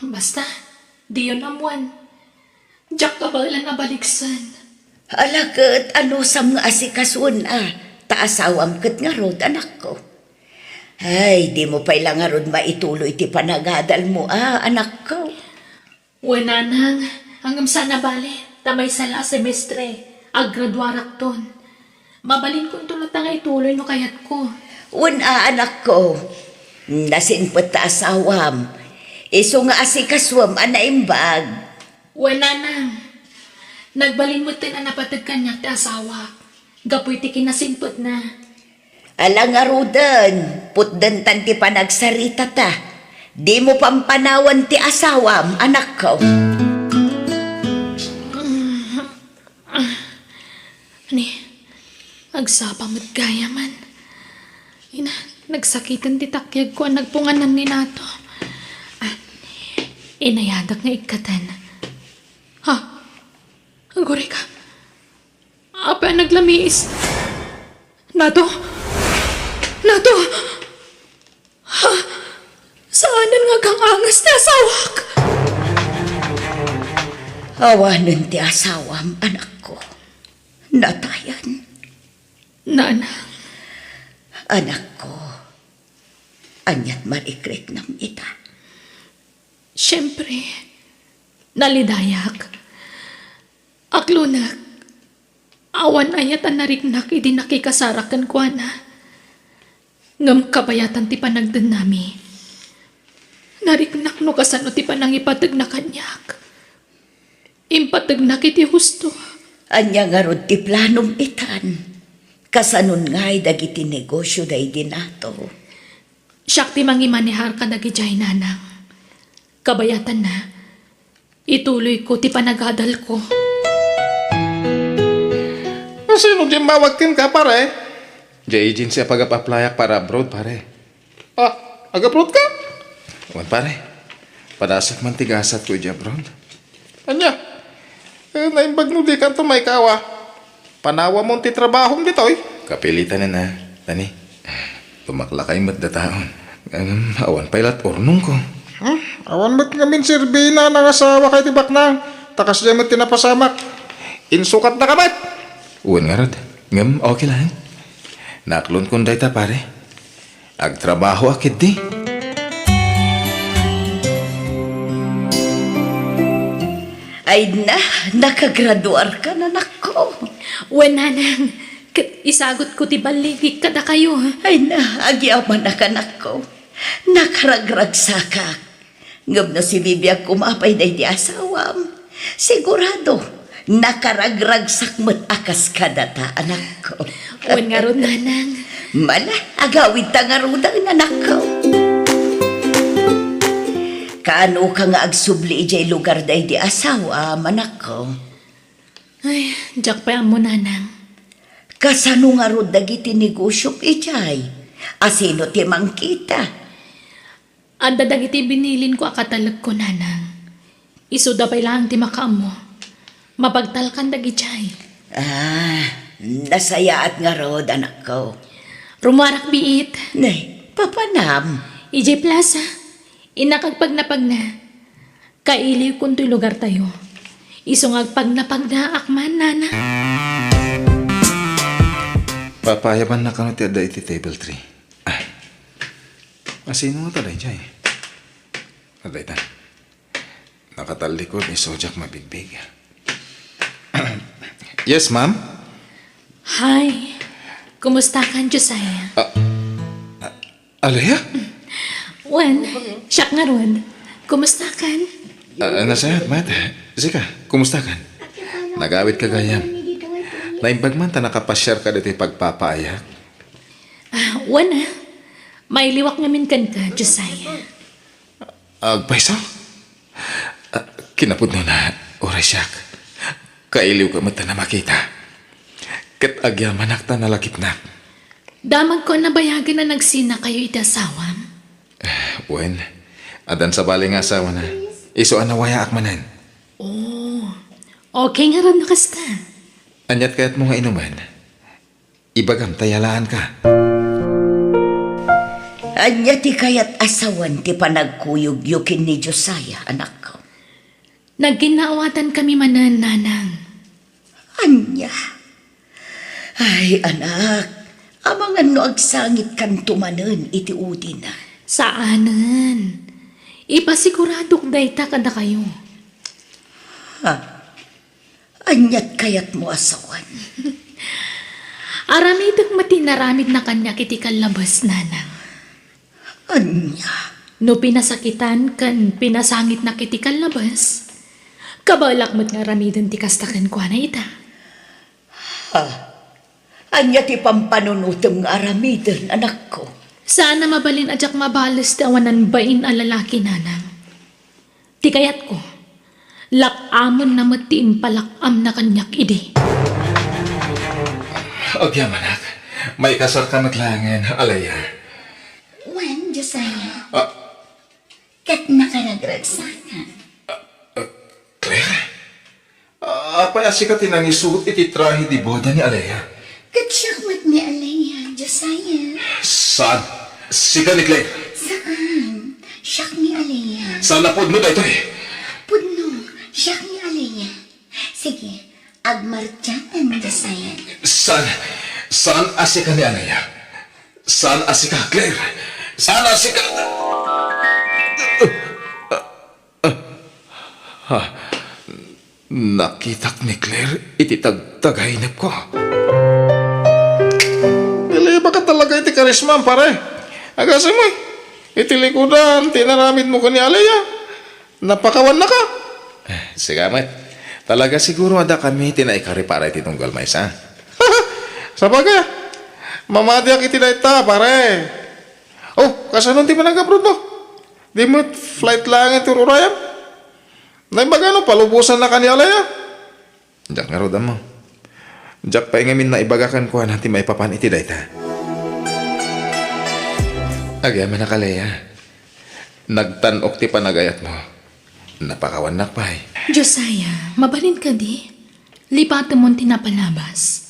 Basta, di yun amuan. Jack ka ba ilan nabaliksan? Alakat, ano sa mga asikasun taasawam kat nga rod, anak ko. Ay, di mo pa ilang nga rod maituloy ti panagadal mo, anak ko. Nanang, hanggang sana bale, tamay sala semestre, aggraduarak ton. Mabalin ko ito nga ituloy no kayat ko. Anak ko, nasinpot ta asawam. Iso nga asikaswam, anaimbag. Nanang, nagbalin mo tin anapatag kanyak ti asawa. Gapoy ti kinasimpot na. Alang nga rodan, putdan tanti pa nagsarita ta. Di mo pampanawan ti asawam, anak ko. Ani, agsapa mo't gaya man. Nagsakitan ti takyag ko ang nagpunganan ni nato. Inayadak nga ikatan. Ha? Agore ka. Apa naglamiis? Nato? Nato? Ha? Saanan nga kang angas na asawak? Awanan ti asawam, anak ko. Natayan. Nanang, Anak ko, anyat marikrik ng ita. siyempre, nalidayak. Aklunak, Awan ayat ang nariknak idi nakikasarakan ko na. Ngam kabayatan ti panagdan nami. Nariknak no kasano ti panang ipatag na kanyak. Impatag na kiti husto. Anya nga rod ti planom itan. Kasanon nga'y dagiti negosyo day dinato. Siyak ti mangimanihar ka dagijay nanang. Kabayatan na. Ituloy ko ti panagadal ko. Sino di mawagtin ka, pare? Di agency pag-aplayak para abroad, pare. Ah, agaprot ka? Wan, pare. Padasak man tigasat ko di abroad. Anya? Naimbag no di kanto may kawa. Panawa mong ti trabahong ditoy. Kapilitan na. Tani, tumaklakay mat da taon. Awan pailat ornong ko. Awan mat ngamin sirbina ng asawa kay tibak nang. Takas di mat tinapasamak. Insukat na kamat. Uwan nga rod. Ngam, okay lang. Naklon kong dayta, pare. Agtrabaho akit di. Ay na, nakagraduar ka na nako. Wen nanang. Isagot ko ti baligik kada kayo. Ay na, agyaman na ka nako. Nakaragragsakak. Ngam na si Bibiyag kumapay day di asawam. Sigurado, nakaragragsak mo't akas kadata, anak ko. Wen nga ron nanang. Mala, agawid ta nga ron ang anak ko. Kaano ka nga agsubli ijay lugar day di asawa, manak ko? Ay, jak pa mo nanang. Kasano nga ron dagiti negosyo ijay? Asino ti mangkita? Anda dagiti binilin ko akatalag ko nanang. Isuda pa ilang ti makaamo. Mapagtalkan dagijay. Ah, nasayaat nga rod, anak ko. Rumarak biit. Nay, papanam. EJ Plaza. Inakagpagnapag na. Kailiw kung to'y lugar tayo. Isungag pagnapag na akman, nana. Papayaban na kano ti ada iti table tree. Asino nga talay jay? Aday ta. Nakatalikod ni Sojak mabigbig. Yes, ma'am? Hi. Kumusta ka, Josiah? Alaya? Wen, siyak nga ron. Kumusta ka? Nasayat, Matt. Sika, kumusta ka? Nagawit ka gayam. Naimbag man ta nakapasyar ka dito pagpapaayak. Wen may liwak ngamin kan ka, Josiah. Agpaiso? Kinapod no na, oras siyak. Kailiw ka mata na makita. Kat agyaman akta na lakip na. Damag ko na bayagan na nagsina kayo itasawam. Wen, adan sa bali nga asawa na. Iso anawaya akmanan. Okay nga ron nakasta. Anyat kayat mo nga inuman. Ibagam tayalaan ka. Anya ti kayat asawan ti panagkuyog-yukin ni Josiah, anak ko. Nagginawatan kami manan, nanang. Anya? Ay, anak. Amangan no agsangit kan tumanen iti udi na. Saanan? Ipasiguradok dayta kada kayo. Anyat kayat mo asawan. Aramidang matinaramid na kanya kiti kalabas, nanang. Anya? No pinasakitan kan pinasangit na kiti kalabas. Kabalak mo't nga ramidan ti kastakan ko na ita. Anya ti pampanunutom nga aramidan, anak ko. Sana mabalin ajak mabalas ti awanan bain a lalaki, nanang. Ti kayat ko, lakamon na mati impalakam na kanyak idi. Agyaman ak. May kasar ka matlangin, alaya. Wen, Josiah. Kat nakaragragsakan. Claire? Apay asika tinangisuot iti trahi di boda ni alaya. Kat siyakmat ni Alaya, Josiah. Saan? Sika ni Claire. Saan? Siyak ni Alaya. Saan napod mo dito eh? Pudno, siyak ni Alaya. Sige, agmartyan, Josiah. Saan asika ni alaya? Saan asika, Claire? Saan asika? Nakitak ni Claire, iti tagtagainap ko. Dili ba ka talaga iti karisma, pare? Agasa mo iti likudan, tinaramid mo ko ni Alea. Napakawan na ka. Sigamat, talaga siguro ada kami tinaikari para iti tunggal may sa. Sabagay, mamadiak iti dayta, pare. Oh, kasanon ti manag-abroad mo? Di mo flight lang iti urayam? Naibagano, palubusan na ka ni Alea. Jak nga roda mo. Jak pa ngamin na ibagakan ko nanti may papan iti dayta. Agyaman na kalaya. Nagtanok ti panagayat mo. Napakawan na pa Josiah, mabalin ka di. Lipatan mo tinapalabas.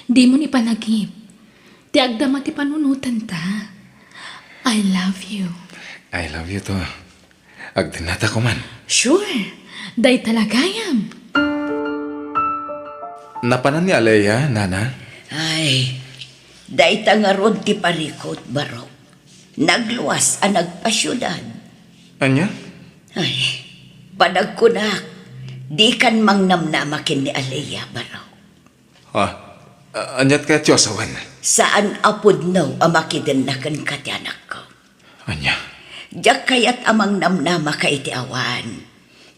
Di mo ni panagip. Ti agdama ti panunutan ta. I love you. I love you to. Agdinata ko man. Sure. Day talagayam. Napanan ni Alea, nana. Ay, dayta nga rod ti parikot, baro. Nagluwas ang nagpasyudad. Anya? Ay, panagkunak, di kan mang namnamakin ni Alea, baro. Ha? Anyat ka Diyosawan. Saan apod no amakidan na kan katyanak ko. Anya? Diyak kayat amang namnama ka iti awan.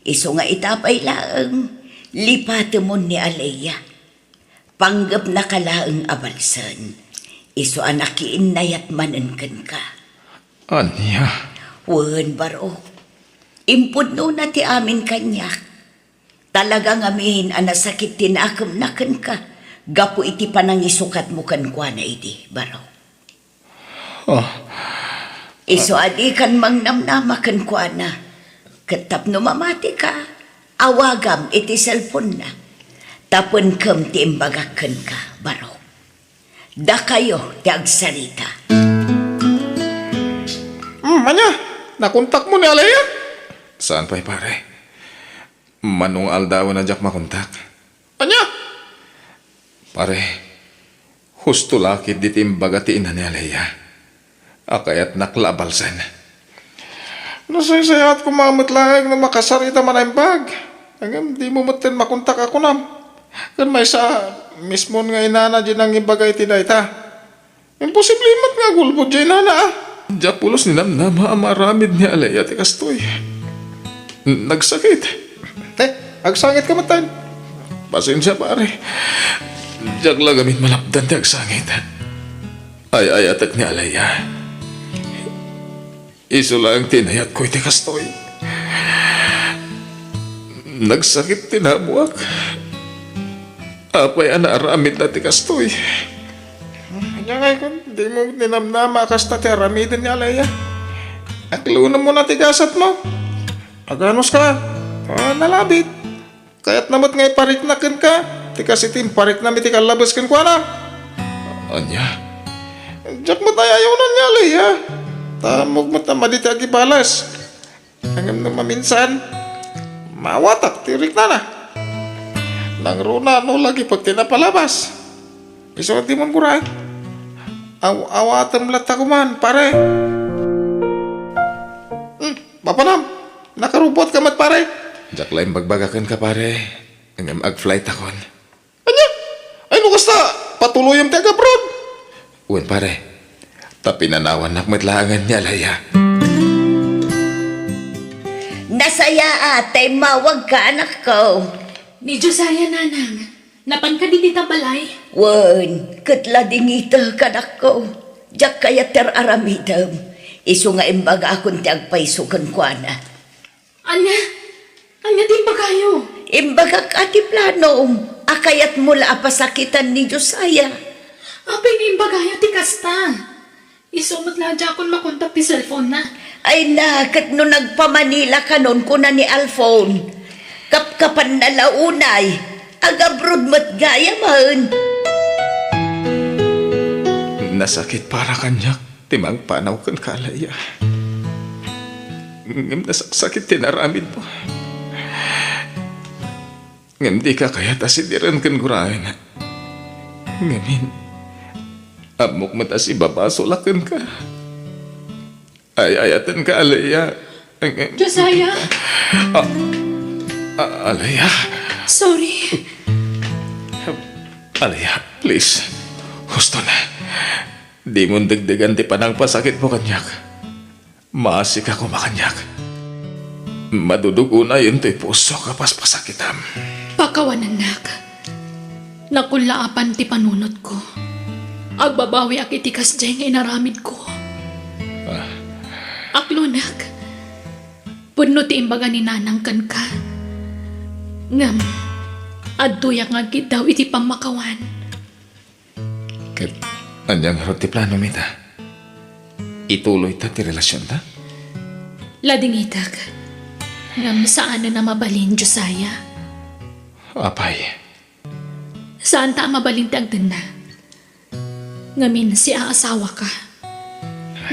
Iso nga itapay laang, lipate mo ni Alea. Panggap na kalaang abalsan. Iso anakiin nayat manankan ka. Anya? Wen baro. Impod no na ti amin kanyak. Talagang amin anasakit tinakam nakan ka. Gapo iti panangisukat mo kan kwa na iti, baro. Iso adi kan mang namnama kan kwa na. Katap no mamati ka, awagam iti cellphone na. Tapon kam ti imbagakan ka, baro. Da kayo ti agsarita. Anya, nakontak mo ni Alea? Saan pa'y pare? Manong aldaw na jak makontak. Anya? Pare, husto lakit di timbagaan na ni Alea. Akayat naklabalsan. Nasaysayat ko mamit lang na makasarita man ang bag. Hanggang di mo matin makontak ako nam. Kan may sa mismo nga inana dyan ang ibagay tinayta. Imposible mat nga gulbod dyan inana ah. Diyapulos ni namnama amaramid ni Alea ti kastoy. Nagsakit. Agsangit ka matan. Pasensya pare. Diyak lang gamit malapdan ti agsangit. Ay atak ni Alea. Iso lang tinayat ko iti kastoy. Nagsakit tinabuak. Apay anaaramid na ti kastoy. Kanya nga kung di mo ninamnama kasta ti aramidin ni Alea. Aklunan mo na tigasat mo. Aganos ka. Nalabit. Kaya't namot nga ipariknakin ka. Ti kasi parik na miti kalabas kan kwa na. Anya? Diyak mo tayo ayaw na ni Alea. Tamog mo tamaditi agibalas. Hanggang na maminsan. Mawatak tirik na. Nang runa no lagi pag tinapalabas. Iso di mo kuray. Awatam lata ko man, pare. Bapanam, nakarubot ka mat, pare. Diyak lang bagbagakan ka pare. Hanggang ag-flight akon. Anya? Ay, no kasta, patuluyam ti agabroad. Uwan pare. Tapinanawan nakmatlangan ni Alea. Nasaya ate, mawag ka anak ko. Ni Josiah, nanang. Napan ka din ita balay. Wen, katla dingita kanak ko. Diyak kaya ter aramidam. Iso nga imbaga akong ti agpaisukan kwa na. Anya? Anya din ba kayo? Imbaga ka ti plano. Akayat mula apasakitan ni Josiah. Apay ni bagaya ti kasta. Isumot la dya akong makontak ti cellphone na. Ay nakat no nagpamanila ka nun kuna ni Alphone. Kapkapan na launay. Agabrod mat gaya man. Nasakit para kanyak. Timang panaw kan kalaya. Ngam nasakit tinaramid mo. Ngam di ka kaya tasidiran kan gurain. Ngamin. Amok matas ibabasolakan ka. Ayatan ka, Alea. Josiah! Alea. Sorry. Alaya, please. Gusto na. Di mo dagdagan ti panang pasakit mo kanyak. Maasik ako makanyak. Madudugo na yun to'y puso kapas pasakitam. Pakawan anak. Nakulaapan ti panunot ko. Agbabawi ak itikas dyan nga inaramid ko. Aklunak. Puno ti imbaga ni nanang kan ka. Ngam, adtuyak nga gid daw iti pamakawan. Kat, anyang harap ti plano mita. Ituloy ta ti relasyon ta? Lading itak. Ngam saan na mabalin, Josiah? Apay. Saan ta mabalin ti agdan na? Ngamin si aasawa ka.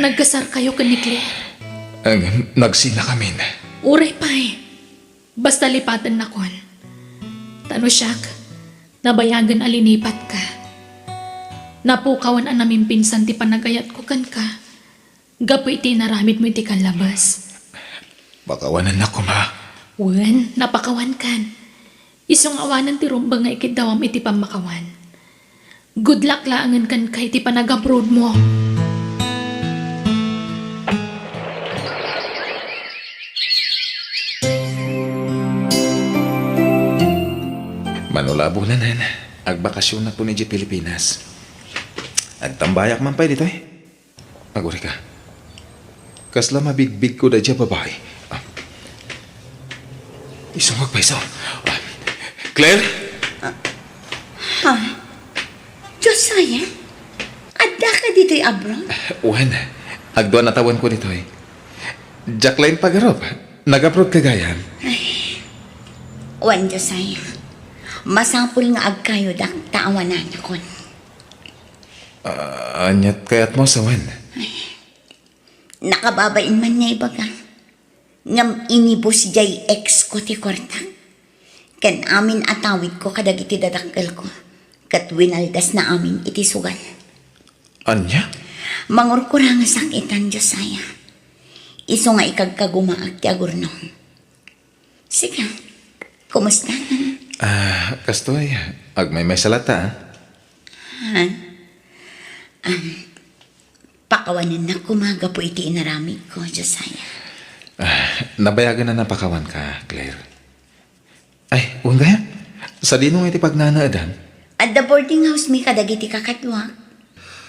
Nagkasar kayo ka ni Claire. Ang nagsina kami na. Uray pa'y. Basta lipatan na kon. Tano siyak, nabayagan alinipat ka. Napukawan ang namin pinsan ti panagayat ko kan ka. Gapo iti naramid mo iti kalabas. Bakawanan na ko ma. Wen, napakawan kan. Isong awanan ti rumbang nga ikidawam iti pamakawan. Good luck laangan kan ka iti panag-abroad mo. Manulabo na nan. Agbakasyon na po ni G. Pilipinas. Agtambayak man pa dito eh. Aguri ka. Kasla mabigbig ko da dya babae. Isungag pa iso. Claire? Josiah, adda ka dito'y abroad? Uwan. Agdoan na tawan ko nito eh. Jacqueline Pagarop. Nag-abroad kagayan. Wan, Josiah. Masapul nga agkayo dak taawanan kon. Anyat kayat mo sa wan. Nakababain man niya ibaga. Ngam inibos jay ex ko ti kwarta. Kan amin atawid ko kadag iti dadakkel ko. Kat winaldas na amin iti sugal. Anya? Mangurkurang sakitan, Josiah. Iso nga ikagkagumaag ti agurnong. Sige, kumusta? Kastoy. Agmay salata Pakawanan na kumaga po iti inaramid ko, Josiah. Nabayagan na napakawan ka, Claire. Ay, uwan gaya. Sa dinong iti pagnanaadan. At the boarding house mi kadag iti kakatwa.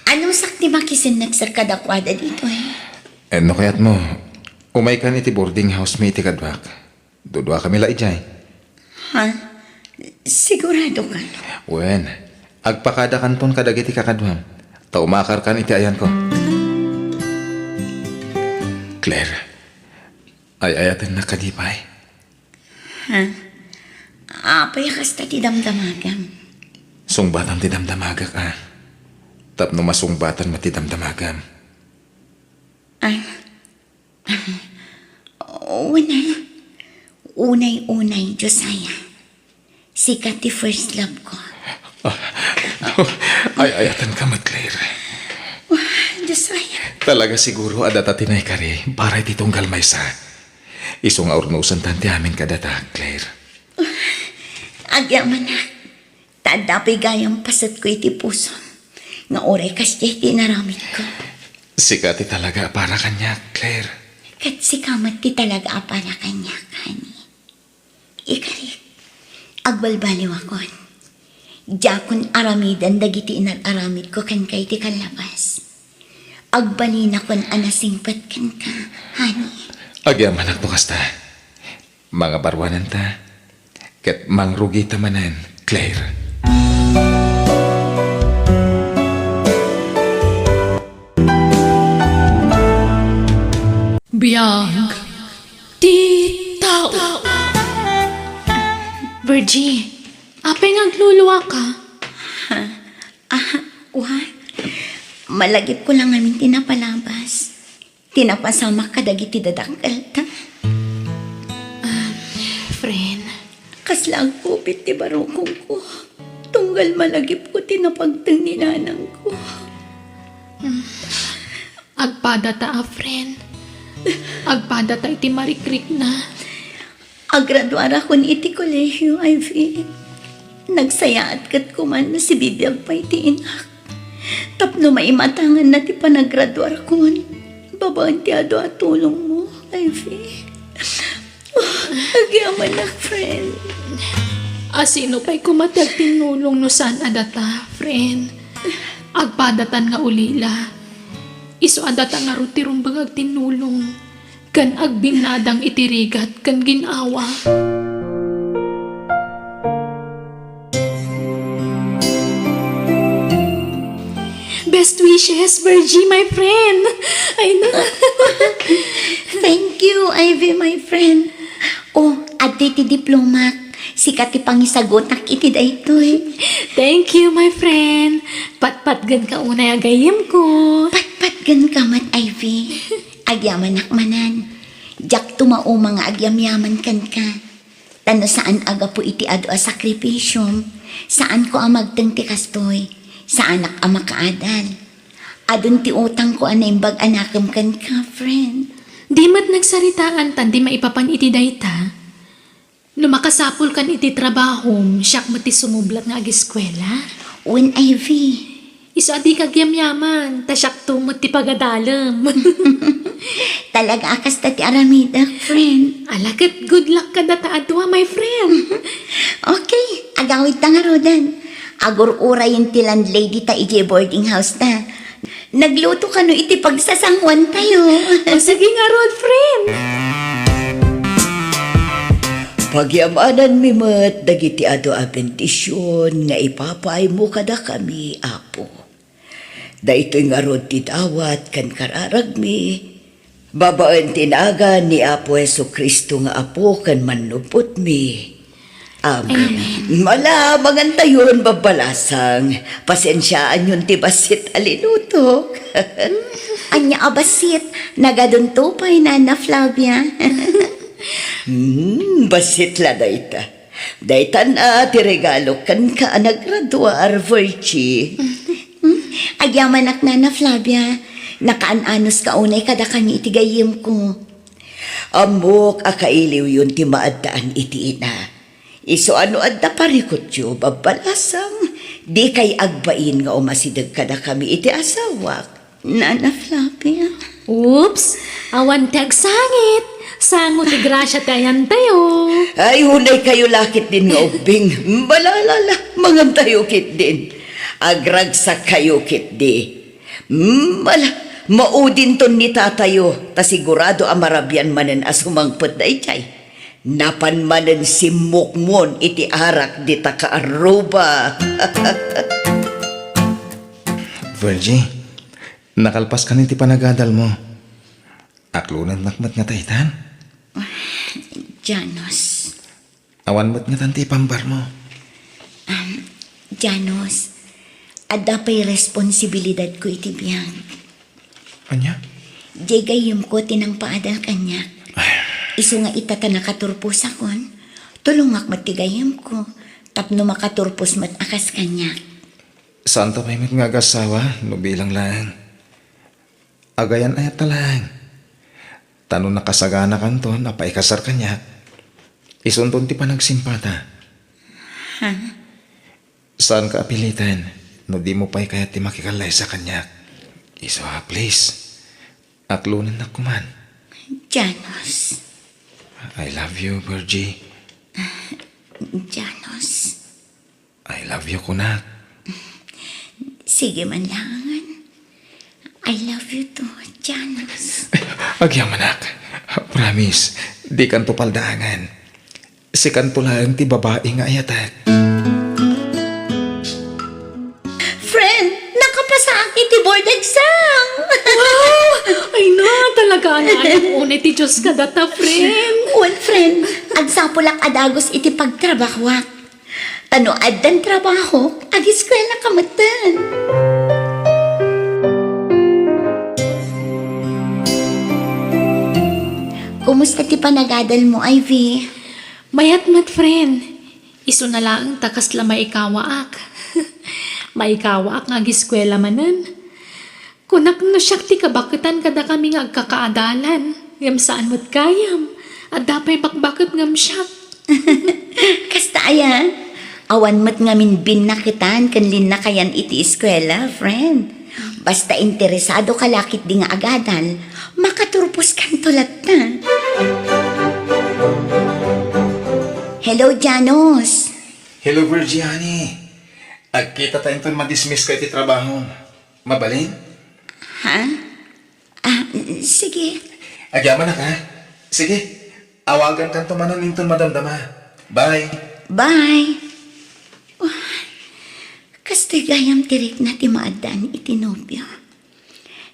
Anong sakti makisin nagsarkadakwada dito eh? No kayat mo, umay ka iti boarding house may iti kadwak. Dudwa kami laijay. Ha? Sigurado ka? Wen, agpakada kanton kadag iti kakadwam. Taumakar kan iti ayan ko. Claire, ay ayatan na kadipay. Apay kasta ti damdamagam. Sungbatan ti damdamagak Tapno masungbatan mati damdamagam. Unay-unay, Josiah. Sikat ti first love ko. Ay ayatan ka mat, Claire. Josiah. Talaga siguro adata tinay kari para iti tunggal may sa. Isong aurnusan tanti amin kadata, Claire. Agyaman na. Tadapi gayang pasat ko iti puso. Nga oray kasya iti naramit ko. Sikati talaga para kanya, Claire. Kat sikamat ti talaga para kanya, kani. Ikarit, agbalbaliw akon. Diyakon aramidan dagiti inag-aramid ko kan kay ti kalabas. Agbalin akon anasingpat kan ka, hani. Agyaman ako kasta. Mga barwanan ta. Kat mangrugi tamanan, Claire. Biyag. Titaw. Virgie, apay ngagluluwa ka. Malagip ko lang amin tinapalabas. Tinapasama ka dagiti dadakkel ta. Friend, Kaslang kupit ti barukong ko. Tunggal malagip ko tinapagtang ninanang ko. agpada ta friend. Agpada ta iti marikrik na. Agraduara ko ni iti kolehiyo, Ivy. Nagsayaat kat kuman na si bibiyag pa iti inak. Tapno maimatangan na ti panagraduar kon. Babaan ti ado at tulong mo, Ivy. Agyaman na, friend. Asino pa'y kumatag tinulong no saan adata, friend. Agpadatan nga ulila. Iso adata nga rutirong tinulong. Kan agbinadang itirigat kan ginawa. Best wishes, Virgie, my friend. Ay na. Thank you, Ivy, my friend. Oh, at ti diplomat. Sikat ti pangisagot nak iti daytoy. Thank you, my friend. Patpatgan ka unay agayim ko. Patpatgan ka mat, Ivy. Agyaman nakmanan. Jak tumao mga agyamyaman kan ka. Tano saan aga po iti ado a sakripisyom. Saan ko amagteng ti kastoy. Saan ak amakaadal. Adun ti utang ko anaimbag anakam kan ka, friend. Di mat nagsaritaan tan di maipapan iti dayta. No makasapul kan iti trabahom, siyak mo ti sumublat nga agiskwela. When Ivy. Iso adi kagyamyaman, ta siyak to mo ti pagadalem. Talaga akas ta ti aramida, friend. Alakit, good luck ka data adwa, my friend. Okay, agawid ta nga rodan. Agur-ura yung ti landlady ta iti boarding house ta. Nagluto ka no iti pagsasangwan tayo. O sige nga, Rod, friend. Pagyamanan mi met dagiti ado a bentisyon nga ipapaay mo kada kami, Apo. Daytoy nga rod ti dawat kan kararag mi. Babaan tinaga ni Apo Jesucristo nga Apo kan manupot mi. Amen. Malamangan tayon babalasang. Pasensyaan yun ti basit alinutok. Anya abasit, nagaduntupay na na Flavia. Basit la dayta. Dayta na ti regalo kan ka nagraduar, Virgie. Agyaman ak na na Flavia. Nakaananos ka unay kada kami itigayim ko. Amok akailiw yun ti maadaan iti ina. Iso ano adda parikot yo, babalasang. Di kay agbain nga umasidag kada kami iti asawak. Nana Flavia. Oops, awan ti agsangit. Sango ti grasya tayan tayo. Ay, hunay kayo lakit din nga ubing. Malalala, mga tayo kit din. Agragsak kayo kit di. Maudin ton ni tatayo, ta sigurado amarabyan manen asumangpot da itay. Napan manen si mukmon iti arak di ta kaaruba. Virgie, nakalpas ka ti panagadal mo. Aklunan nakmat nga taitan. Janos. Awan mo't nga tanti pambar mo. Janos. Adda pa'y responsibilidad ko iti biyang. Anya? Jegayim ko tinang paadal kanya. Isu nga itata nakaturpos akon. Tulungak matigayim ko. Tapno makaturpos mat akas kanya. Saan ta may nga agasawa, no bilang lang. Agayan ayat na lang. Tanong nakasagana kanto, napaikasar kanya. Isunton ti pa nagsimpata. Ha? Saan ka apilitan? No di mo pa'y kaya ti makikalay sa kanya. Iso ha, please. Aklunan na kuman. Janos. I love you, Virgie. Janos. I love you, kunak. Sige man langan. I love you too, Janos. Agyaman anak. Promise, di kanto paldaangan. Si kanto lang ti babae nga ayatak. Friend, nakapasa ang iti board exam. Ay na, talaga na. Unay ti Diyos ka data, friend. Well, friend, agsapulak adagos iti pagtrabahwak. Tano addan trabaho, ag-eskwela kamatan. Kumusta ti panagadal mo, Ivy? Mayat mat, friend. Iso na lang takas la maikawaak. Maikawaak nga giskwela manan. Kunak no siyak ti kabakitan kada kami nga agkakaadalan. Yam saan mo't kayam. At dapay bakbakit ngam siya. Kasta aya, awan mat ngamin binakitan kanlin na kayan iti eskwela, friend. Basta interesado ka lakit di nga agadal, makaturpos kan tulat na. Hello, Janos. Hello, Virgiani. Agkita tayo ito madismiss ka iti trabaho. Mabalin? Ha? Sige. Agyaman na ka. Sige, awagan ka ito manon nintong madamdama. Bye. Bye. Kasta gayam tirik na ti maadan iti nobyo.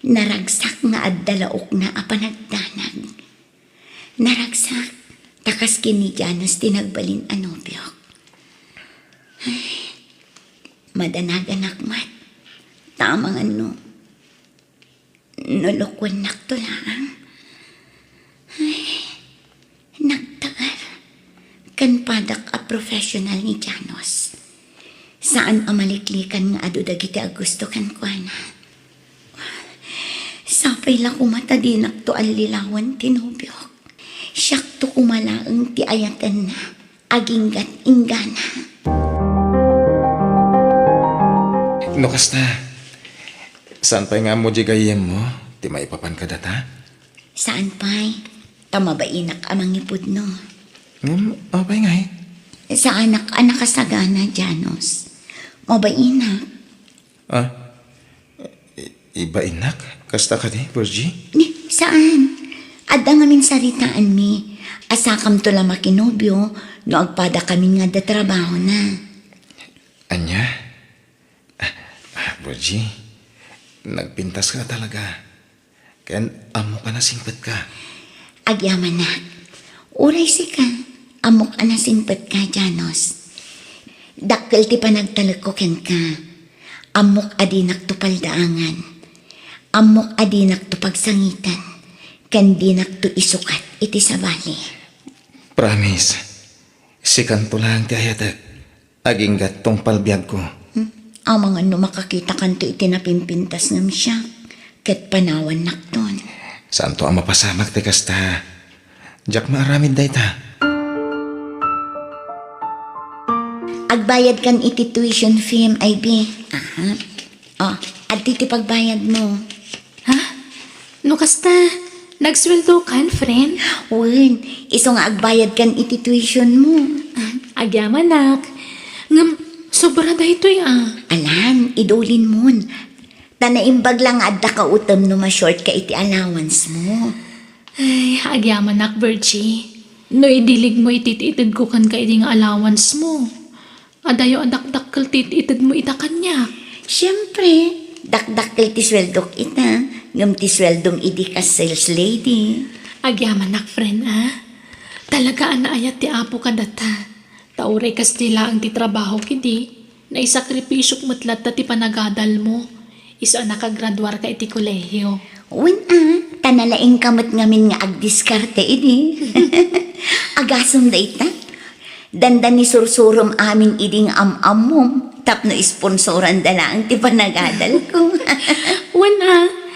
Naragsak nga addalaok na apanagdanag. Naragsak, takas kini Janos tinagbalin a nobyo. Ay, madanag anak mat. Tamang ano. Nulukwan nakto lang. Ay, nagtagal. Kan padak a professional ni Janos. Saan amaliklikan nga adu dagiti agusto kan kuana. Sapay la kumata di nakto alilawan tinubyok. Siyak to kumalaang ti ayatan na aginggat inggana. No, kasta. Saan pa nga mo di gayem mo? Di maipapan ka data? Saan pa'y? Tamabainak amang ipod no. Okay nga eh. Sa anak kasagana, Janos. Mabainak. Iba inak? Kasta ka di, Virgie? Ni, saan? Adda ngamin saritaan mi. Asakam to lang makinobyo no agpada kami nga da trabaho na. Anya? Virgie, nagpintas ka talaga. Kaya amo ka na singpet ka. Agyaman na. Uray si ka. Amok anasinpat ka, Janos. Dakkel ti panagtalagkoken ka. Amok adinak to paldaangan. Amok adinak to pagsangitan. Kandinak to isukat iti sabali. Promise. Si kanto lang ti ayatek. Aginggat tong palbiag ko. Ang mga no makakita kanto iti napimpintas ngam siya. Ket panawan nakton. Saan to ang mapasamak ti kasta? Diyak maaramid day ta. Agbayad kan iti tuition fee, IB. Aha. Oh, at iti pagbayad mo. Ha? No kasta, nagsweldo kan, friend? Wen, iso nga agbayad kan iti tuition mo. Agyaman nak. Ngam, sobra da ito'y Alan, idulin mo. Tanaimbag lang adda ka utom no ma-short ka iti allowance mo. Ay, agyaman nak, Virgie. No idilig mo itititid ko kan kaiding allowance mo. Adayo adakdakkel tititid mo ita kanya. Siyempre, dakdakkel ti sweldok ita. Ngam ti sweldong idi ka sales lady. Agyaman nak, friend, Talaga anaayat ti apo ka data. Tauray kastila ang ti trabaho kidi. Na isakripisyok matlat ti panagadal mo. Isa nakagradwar ka iti kolehiyo. Wen tanalaing kamot ngamin nga agdiskarte idi. Agasom da ita. Dandan ni sursurom amin iding am-amom. Tapno isponsoran dala ang ti panagadal ko. Wan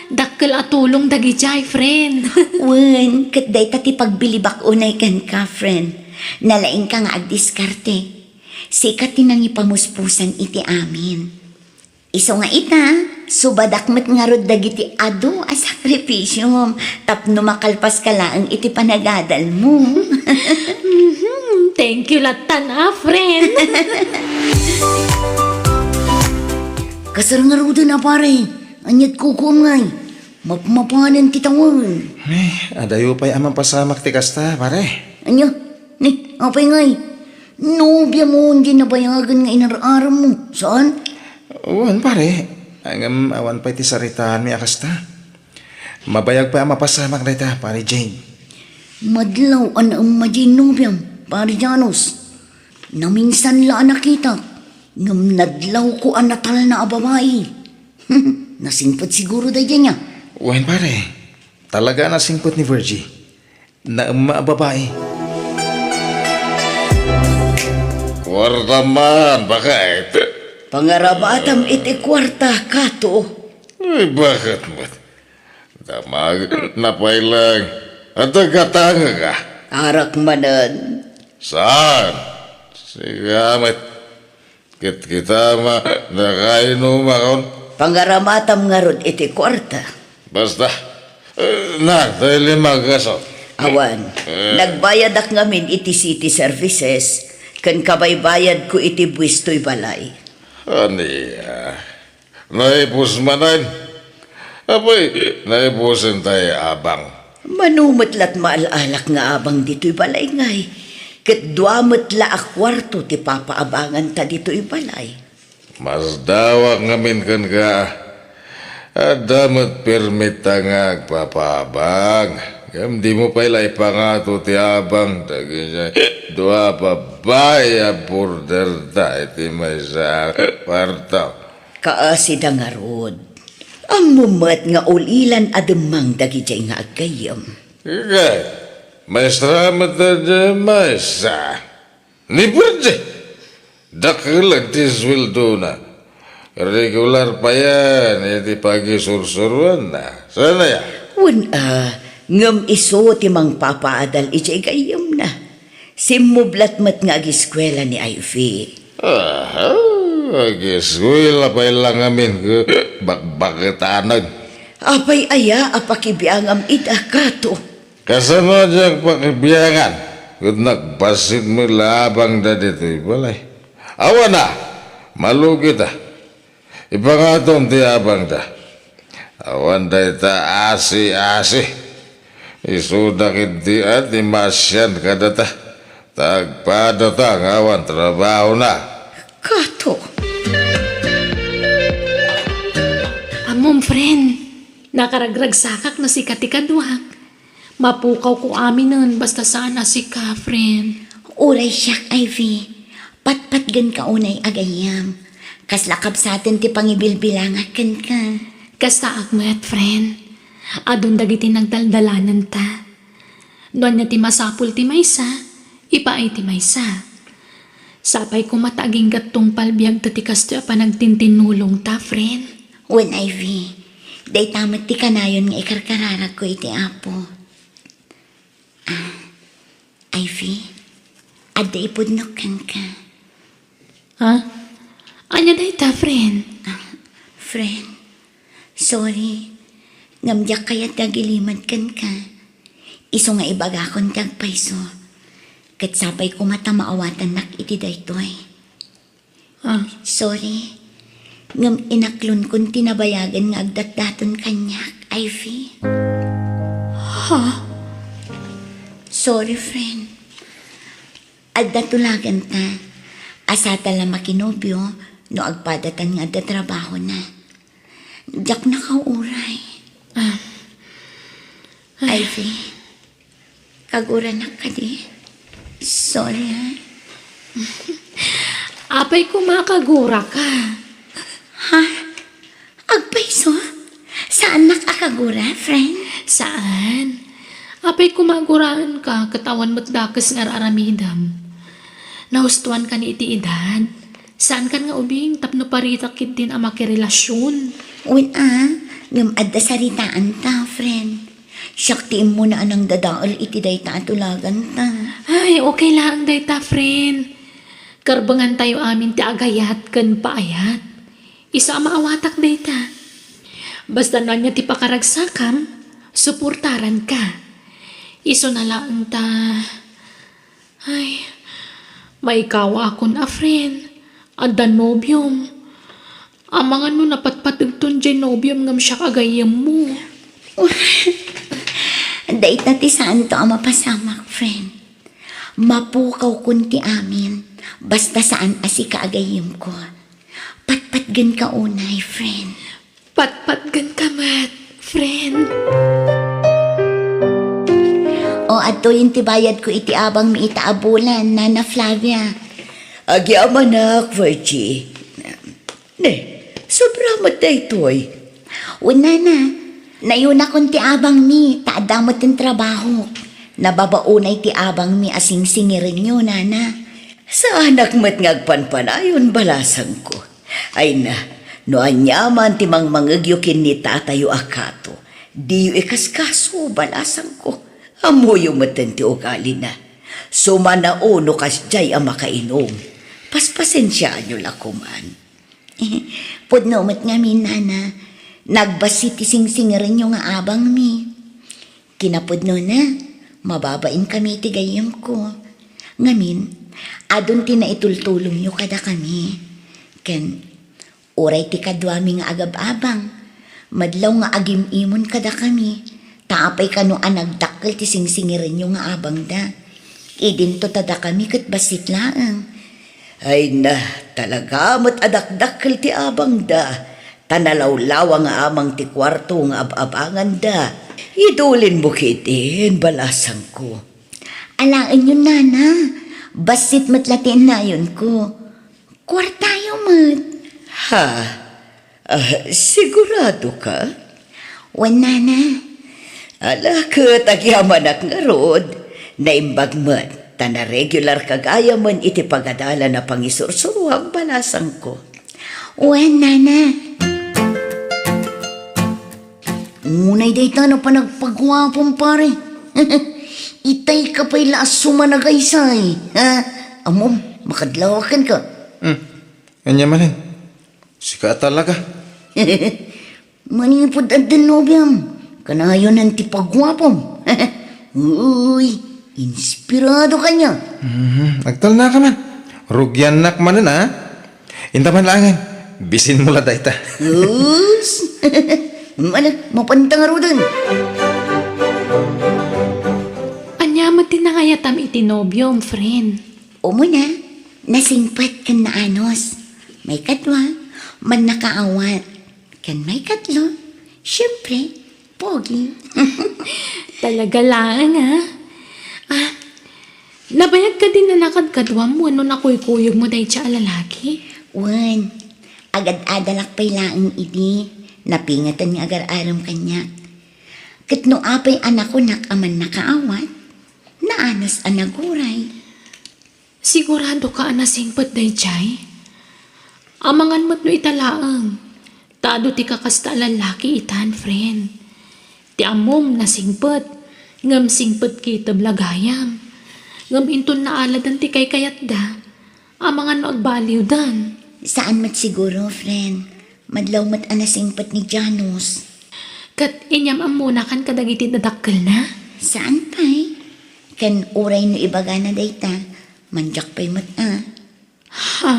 dakkel atulong dagi jay, friend. Wen, kat day ti pagbilibak unay kan ka, friend. Nalaing ka nga agdiskarte. Sikat tinang ipamuspusan iti amin. Iso nga ita, subadakmet nga rod dagiti ado a sakripisyom. Tapno makalpas ka lang iti panagadal mo. Thank you latan, friend. Kasar nga rodo na pare. Anyat kukum ngay. Mapmapanan kitawan. Adayo pa'y amang pasamak ti kasta, pare. Anya? Ni, apay ngay. Nobya mo hindi nabayagan nga inararam mo. Saan? Uwan, pare. Ang awan pa'y ti saritaan mi akasta. Mabayag pa ang mapasamak na ita, pare Jane. Madlaw ang majinobiyam, pare Janos. Na minsan la nakita. Ngam nadlaw ko ang natal na ababae. Nasingpot siguro da dyan niya. Uwan, pare. Talaga na singpot ni Virgie. Na maababae. Kwarta man, bakit? Pangarabatam iti kwarta kato. Ay, bakit mo? Damag, napay lang. At nagkatanga ka. Arak manan. Saan? Sigamit. Kita nakainom akon. Pangaramatam nga rod iti kwarta. Basta. Tayo 5 kaso. Awan, nagbayad ak ngamin iti city services, kan kabaybayad ko iti buwisto'y balay. Aniya. Naipos manan. Apoy, naipusin tayo abang. Manumatlat maalalak nga abang dito'y balay ngay. Kat duamot la ak kwarto ti papaabangan ta dito'y balay. Mas dawak ngamin kan ka. At damat permit nga agpapabang. Kam di mo pa ilay pangato ti abang. Tagi siya, dua babaya border ta iti may sa partaw. Kaasida nga rod. Ang mumat nga ulilan ademang dagijay nga agayam. Kagay, may salamat na dyan may sa. Ni Berje. Dakilag ti sweldo na. Regular pa yan, iti pagi sursuruan na. Sana yan. Ngam iso ti mang papaadal ijay gayam na. Simublat mat nga agiskwela ni Ivy. Agiswila pa ilang amin ko bakbakitanag. Apay aya apakibiangam ida kato. Kasano diyang pakibiyangan? Kung nagbasit mo labang na dito, balay. Awa na, malugi ta. Ipangatong ti abang ta. Awan da ita asi-asi. Isudakit di at imasyan kada ta. Tagpada ta ngawan trabaho na. Kato. Amom, friend. Nakaragrag sakak na si Katikaduhak. Mapukaw ko amin nun basta sana si ka, friend. Uray siyak, Ivy. Patpat gan ka unay agayam. Kaslakab sa atin ti pangibilbilangakan ka. Kasta agmet, friend. Adun dagiti nagdaldalanan ta. Doon na ti masapul ti maysa, ipaay ti maysa. Sapay ko mataging gatong palbiag ta ti kasto pa nagtintinulong ta, friend. Wen, Ivy. Day tamat ti kanayon nga ikarkararag ko iti apo. Ivy, adda ipudnokan ka. Ha? Anya day ta, friend? Friend, sorry. Ngamdiak kayat nagilimad kan ka. Iso nga ibagakon kag paiso. Kat sabay ko mata maawatan nak iti daytoy. Sorry. Ngam inaklon kun tinabayagan nga agdatdaton kanyak, Ivy. Sorry, friend. Adda tulagan ta. Asata lang makinobyo no agpadatan nga adda trabaho na. Diyak na kauray. Ivy, kagura na ka di. Sorry, ha? Apay ko makagura ka. Ha? Agpaiso? Saan nakakagura, friend? Saan? Apay kumaguraan ka, katawan mo't dakas nga aramidam. Nahustuan ka ni iti edad. Saan kan nga ubing tapno paritakit din ang makirelasyon? Ngam adda saritaan ta, friend. Syaktiin mo na anang dadaol iti day ta atulagan ta. Ay, okay lang day ta, friend. Karbangan tayo amin ti agayat kan paayat. Isa maawatak day ta. Basta na niya ti pakaragsakam, suportaran ka. Iso na lang ta. Ay, may kawa akon a friend. Adda nobyom. Ang mga no napatpatugton dyan nobyom ngam siya kagayam mo. Day ta ti saan to ang mapasamak, friend. Mapukaw kunti amin. Basta saan asi kaagayim ko. Patpatgan ka unay, friend. Patpatgan ka mat, friend. O adto yung tibayad ko iti abang mi itaabulan, Nana Flavia. Agya manak, Virgie. Ne, sobra matay toy. Una na, nayuna kong ti abang mi, taadamot yung trabaho. Nababaunay ti abang mi asing singirin nyo, Nana. Sa anak mat ngagpanpanayon balasang ko. Ay na, no anyaman ti mang mangagyukin ni tatayo akato. Di yu ikaskaso balasang ko. Amuyo matan ti ugali na. Sumanauno kas jay ang makainom. Paspasensyaan nyo lakuman. Pudno mat nga mi, nana. Nagbasi ti singsingaran yung nga abang mi. Kinapudno na, mababain kami ti gayam ko. Ngamin, adon ti na itultulong nyo kada kami. Ken, oray ti kadwa mi nga agab-abang. Madlaw nga agim-imon kada kami. Taapay kano anagdakkel ti singsingiran yung nga abang da. Idinto tada kami kat basit laang. Ay na, talaga mat adakdakkel ti abang da. Tanalawlaw ang amang ti kwarto nga ab-abangan da. Idulin mo kitin, balasang ko. Alaan yun, nana. Basit matlatin na yun ko. Kwartayo mat. Ha? Sigurado ka? Wan, nana. Ala ka, tagyamanak nga rod. Naimbag mat, tana regular kagaya man iti pagadala na pangisursuruhang balasang ko. Wan, nana. Unay day ta na panagpagwapong pare. Itay ka pa'y laas sumanagaysay. Ha? Amom, makadlawakan ka. Anya manin. Sika talaga. Manipod at denobyam. Kanayon ang tipagwapong. Uy, inspirado ka niya. Nagtal na ka man. Rugyan nak manin ha. Intaman langin. Bisin mula da ita. Us! Mapantang arudan. Anyamat din na ngayatam itinobyom, friend. Umo na, nasingpat kan na anos. May katwa, man nakaawat. Kan may katlo, syempre, pogi. Talaga lang, ha? Nabayag ka din na nakadkadwa mo ano nakuyukuyog mo dahil siya lalaki? Wan, agad-adalak pa'y laang idi. Napingatan nga agar-aram kanya. Katno apay anak ko nakaman nakaawat, naanas anaguray. Sigurado ka anasingpat dahil siya'y? Amangan mo't no italaang. Tado ti kakasta lalaki itan, friend. Ti amom nasingpat. Ngam singpat kita blagayam. Ngam inton na aladan ti kay kayat da. Amangan no agbaliw dan. Saan mat siguro, friend? Madlaw mat anasingpat ni Janus. Kat inyam amuna kan kadagiti dadakkel na. Saan pa'y? Kan uray no ibaga na dayta, manjak pa'y mat Ha?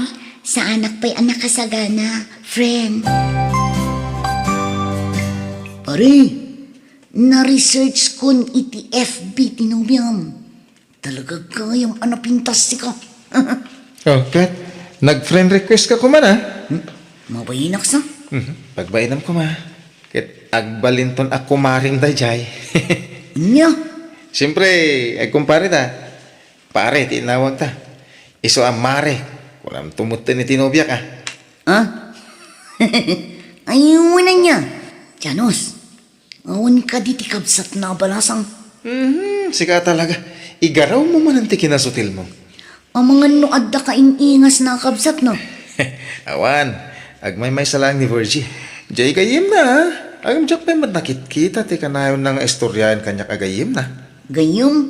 Sa anak pa'y anak kasagana, friend. Pare, na-research kon iti FB tinubyam. Talaga kayang anapintas si ka. Oh, Kat. Nag-friend request ka kuman ha. Mabayinak sa? Pagbainam ko ma. Kit agbalinton ako maring dayjay. Nya, Siyempre, ay kumpare ta. Pare, tinawag ta. Iso ang mare. Kulang tumutin ni tinobya ka. ha? Ayaw na niya. Janus, awan ka di tikabsat na balasang. Sika talaga. Igaraw mo man ang tikinasutil mo. Ang mga nuad da kaingas na kabsat no. Awan. Agmay-may salang ni Virgie. Jay kayim na ha. Agam jak pa mat nakit-kita. Tika na yun ng istoryahan kanya kagayim na. Gayom,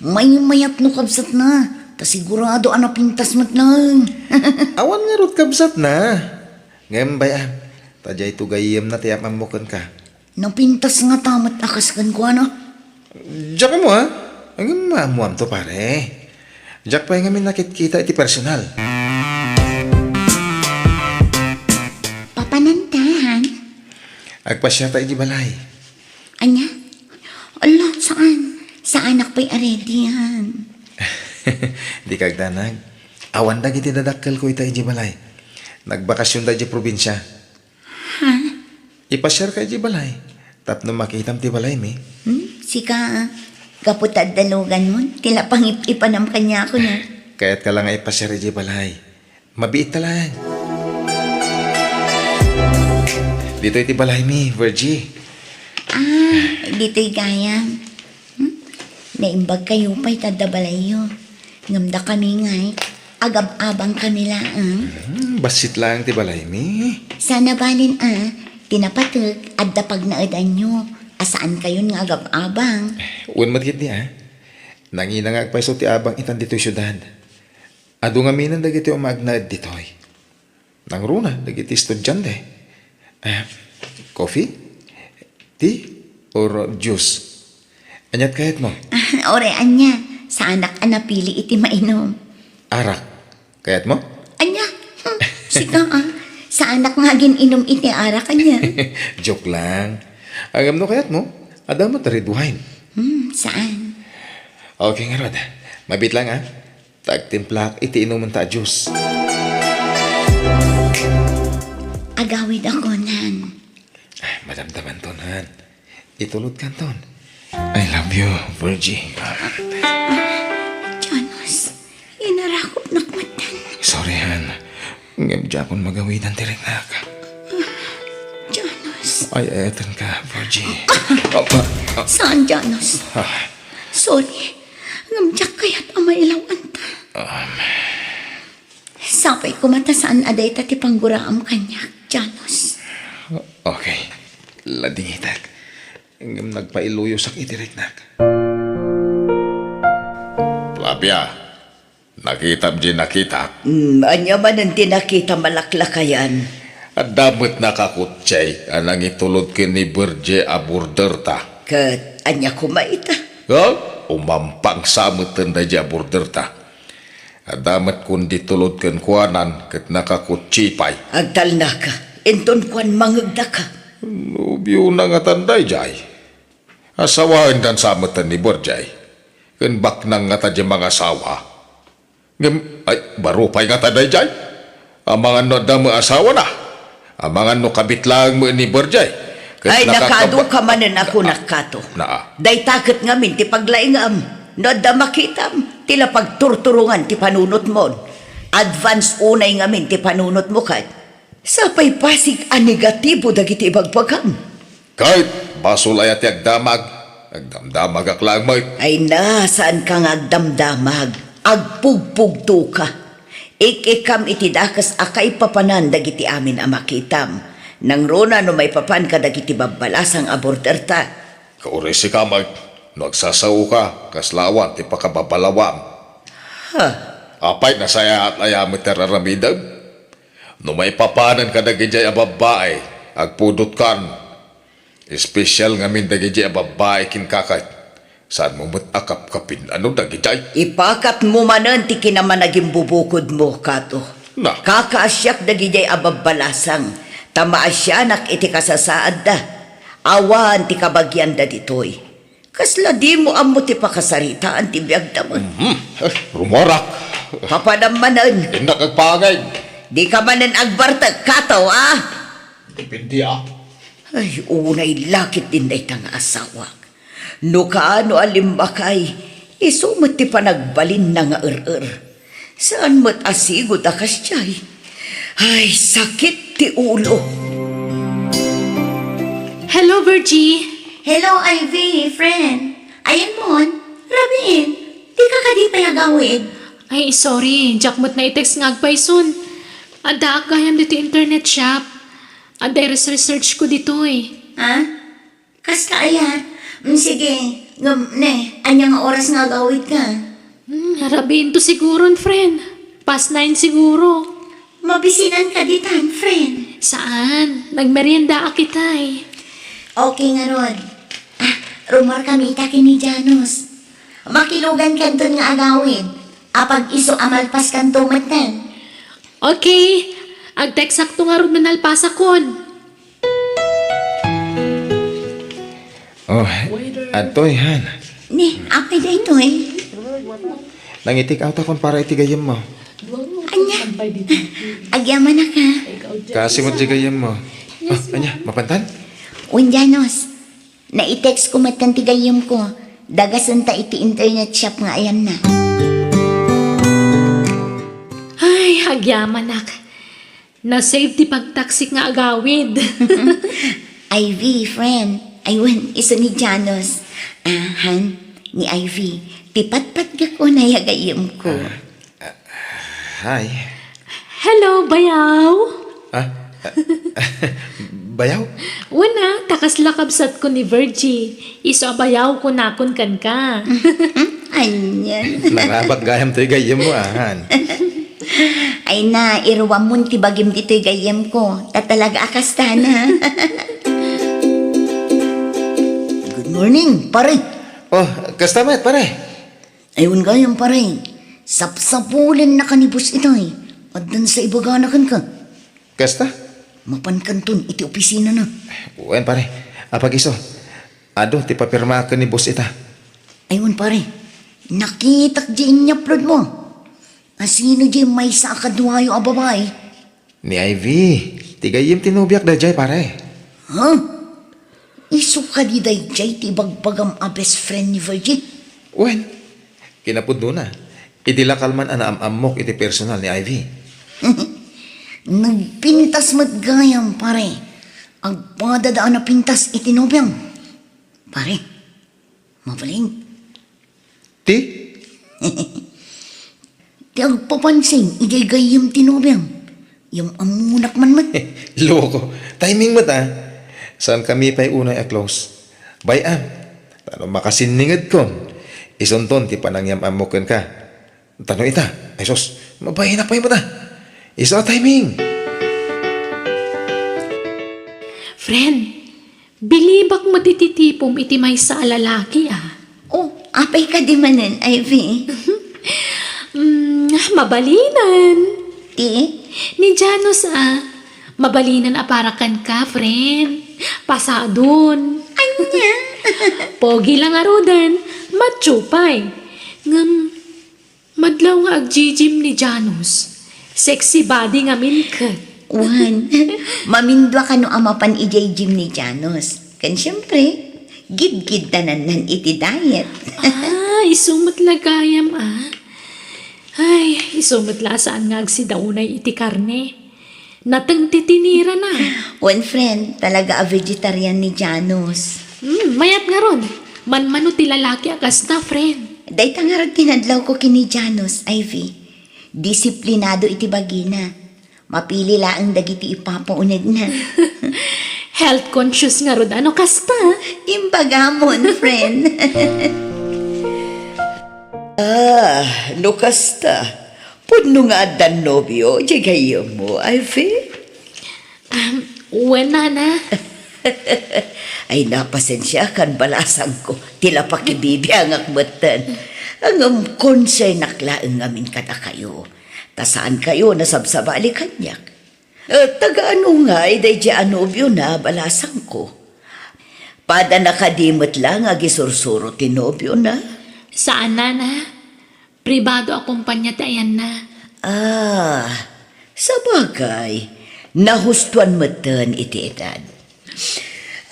may mayat no kabsat na. Ta sigurado anapintas mat lang. Awan nga rot kabsat na. Ngayon bayan. Tajay to gayim na tiyak mamukan ka. Napintas nga tamat akas kan ko ano. Jak mo ha. Ang mamuam to pare. Jak pa yung amin nakit-kita iti personal. Papanantahan? Agpasya tayo di balay. Anya? Ala, saan? Sa anak pa'y aredihan. Di kagdanag. Awan na giti dadakkel ko ita iji balay. Nagbakasyon da iji probinsya. Ha? Ipasyar ka iji balay. Tapno makitam ti balay mi. Sika, kaputad dalugan mo. Tila pangip-ipanam kanya ako na. Kaya't ka lang nga ipasyar iji balay. Mabiit talang. Dito iti balay mi, Virgie. Dito'y gaya. Naimbag kayo pa'y tadabalayo. Ngamda kami nga'y. Agab-abang kami lang. Basit lang ti balay mi. Sana balin tinapatag at dapag na edan nyo. Asaan kayo nga agab-abang? Uwan magit niya, nanginangag pa ti abang itan dito syudad. Ado nga minan dagiti umagnaed ditoy. Nang runa, dagiti estudyante. Coffee? Tea? Or juice? Anyat kahit mo? Orean niya, sa anak napili iti mainom. Arak? Kahit mo? Anya, sika sa anak nga inom iti ara kanya. Joke lang. Agam no kahit mo? Adam mo red wine. Saan? Okay nga Rod. Mabit lang Tagtimplak iti inuman ta juice. Agawid ako nan. Madamdaman ton, Han. Itulot kan ton. I love you, Virgie. Janos, inarakot na kumatan. Sorry, Han. Ngam Japon magawidan tirik na ka. Janos, Ay, etan ka, Virgie. saan Janos? Sorry, ngamjak kaya't amailawan ta. Sapay kumata saan aday ta ti pangguraam kanyak, Janos. Okay. Lading itak. Ngam nagpailuyo sak itirik na ka. Flavia, nakita nakita. Anya man ang tinakita malaklakayan. At damot nakakutsay anang itulod kin ni Berje aburderta. Kat anya kumaita. Umampang samot tanda di aburderta. At damot kun ditulod kin kuanan kat nakakutsipay. Agtal na ka. Inton kwan mangagda ka. Nubyo na nga tanday jay. Asawain dan samot ni Berje. Ken bak nang nga tadya mga asawa. Ngem, ay, baro pa'y nga tanday jay. Ang mga no damo asawa na. Ang mga no kabit lang mo ni Berje. Ay nakado ka manan ako nakato. Naa. Day takot ngamin ti paglaingam. No da makitam. Tila pagturturungan ti panunot mo. Advance unay ngamin ti panunot mo kat. Sapay pasig a negatibo dagiti ibagbagam. Kahit basol ay ati agdamag. Agdamdamag aklang mo. Ay nasaan kang agdamdamag. Agpugpugto ka. Ikikam iti dakas akay papanan dagiti amin a makitam. Nang rona no may papan ka dagiti babalasang aborderta. Kauri si kamag. Nagsasaw ka. Kaslawan ti pakababalawam. Apay na saya at ayamit teraramidam. No may papanan ka dagiti a babae. Agpudot kan. Espesyal nga min dagiti a babae kin kakay. Saan mo akap kapin? Ano dagiti? Ipakat mo manan ti kinaman naging bubukod mo, Kato. Na. Kakaasyak dagijay ababalasang. Tamaasyanak iti kasasaad da. Awan ti kabagyan da ditoy. Kasla di mo amo ti pakasaritaan ti biyag daman. Rumorak. Papadamanan. Hindi kagpangay. Di ka manan agbartag, Kato, Dipindi Ay, unay lakit din na itang asawak. No kaano alimbakay, isumot ti panagbalin na nga Saan mo't asigod akas tiyay? Ay, sakit ti ulo. Hello, Virgie. Hello, Ivy, friend. Ayan mon, Rabin, di ka kadi payagawid. Ay, sorry. Jakmot na i-text nga agpayson. Ada kayam dito internet shop. Ada research ko dito Ha? Kasta ayan. Sige, anyang oras nga gawid ka. Harabin to siguro, friend. Past 9 siguro. Mabisinan ka ditan, friend. Saan? Nagmerienda akitay. Okay nga Rod. Rumor kami kini Janos. Makilugan ka doon nga agawid. Apag iso amalpas kan tumatan. Okay. Ag-text sakto nga ron manalpasa kon. Oh, atoy, Han. Ni, apay da ito Nangitik out akon para itigayam mo. Anya, agyaman na ka. Kasi mo tigayam mo. Anya, mapantan? Janos, na-text ko matantigayom ko. Dagasan ta iti internet shop nga ayan na. Ay, hagyamanak. Na-save ti pagtaksik nga agawid. Ivy, friend. Aywan, iso ni Janos. Han, ni Ivy. Tipat-pat ka ko na yagayom ko. Hi. Hello, bayaw. Bayaw? Wana, takas lakabsat ko ni Virgie. Iso abayaw ko nakon kan ka. Anyan. Narabak gayam to'y gayam mo ahan. Ay na, iruwam mo ti bagim dito'y gayam ko. Tatalaga akastana. Good morning, pare. Oh, kastamet pare. Ayun gayam, pare. Sapsapulan na kanibus ito eh. At dan sa ibaganakan ka. Kasta? Mapankanton, iti opisina na. Uwan pare. Apag iso. Ado, ti papirma ka ni boss ita. Ayun, pare. Nakitak di inyapload mo. Asino di may sa akadwayo a babae? Ni Ivy. Ti gayam tinubyak da jay pare. Ha? Iso ka di day jay ti bagbagam a best friend ni Virgin. Uwan. Kinapod na. Idilakal man ana amok iti personal ni Ivy. Nagpintas matgayam, pare. Ang padadaan na pintas itinobiyang. Pare, mabaling. Ti? Ti agpapansin, igay-gayam tinobiyang. Yung amunak man mat. Loko. Timing mo ta. Saan kami pa'y unay a close? Bayam. Tano makasiningad kon. Isunton ti panangyam amokan ka. Tano ita. Ay sos, mabayin na pa'y mo ta. Isa timing. Friend, bilibak mo tititipom iti may sa alalaki ah. Oh, apay ka di manan, Ivy. Mabalinan. Ti? Ni Janos ah. Mabalinan aparakan ka, friend. Pasadon. Anya? Pogi lang arudan. Matchupay. Ngam, madlaw nga agjijim ni Janos. Sexy body nga minkat. Wan, mamindwa ka no amapan ijay Jim ni Janos. Kan siyempre, gid-gid tanan nan iti diet. Isumot lagayam ah. Ay, isumot la saan nga agsidaunay iti karne. Natang titinira na. One friend, talaga a vegetarian ni Janos. Mayat nga ron. Man-mano ti lalaki akas na, friend. Day tangarag tinadlaw ko kini Janos, Ivy. Disiplinado iti bagina. Mapili laang dagiti ipapauneg na. Health conscious nga ron. Ano kasta? Imbagamon, friend. No kasta. Pudno nga dan nobyo, jagayam mo, Ivy. Wala na. Ay napasensya kan balasang ko. Tila pakibibiyang akbatan. Ang concern nakla ang amin kada kayo. Tasaan kayo nasabsabali kanyak. Taga ano nga, iday di anobyo na balasang ko. Pada nakadimot lang agisursuro tinobyo na. Saan na na? Pribado akumpanya tayan na. Sa bagay, nahustuan matan iti edad.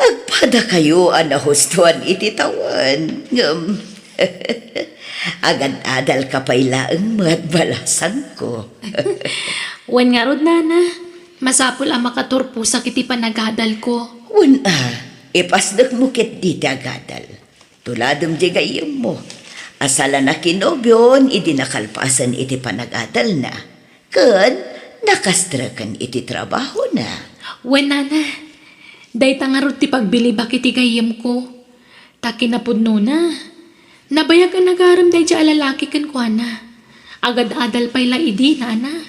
Agpada kayo ang nahustuan iti tawan. Agad-adal ka pailaang mga balasan ko. Wen nga rod na. Masapul ang makaturpo sa kiti panagadal ko. Ipasdak mo kit di agadal. Tuladom di gayam mo. Asala na kinobyon, idinakalpasan iti panagadal na. Kun, nakastrakan iti trabaho na. Wen na. Day tangarod ti pagbilibak iti gayem ko. Takinapudno na. Nabayag ang nagaram day di alalaki kan kwa na. Agad-adal pa'y la idi na.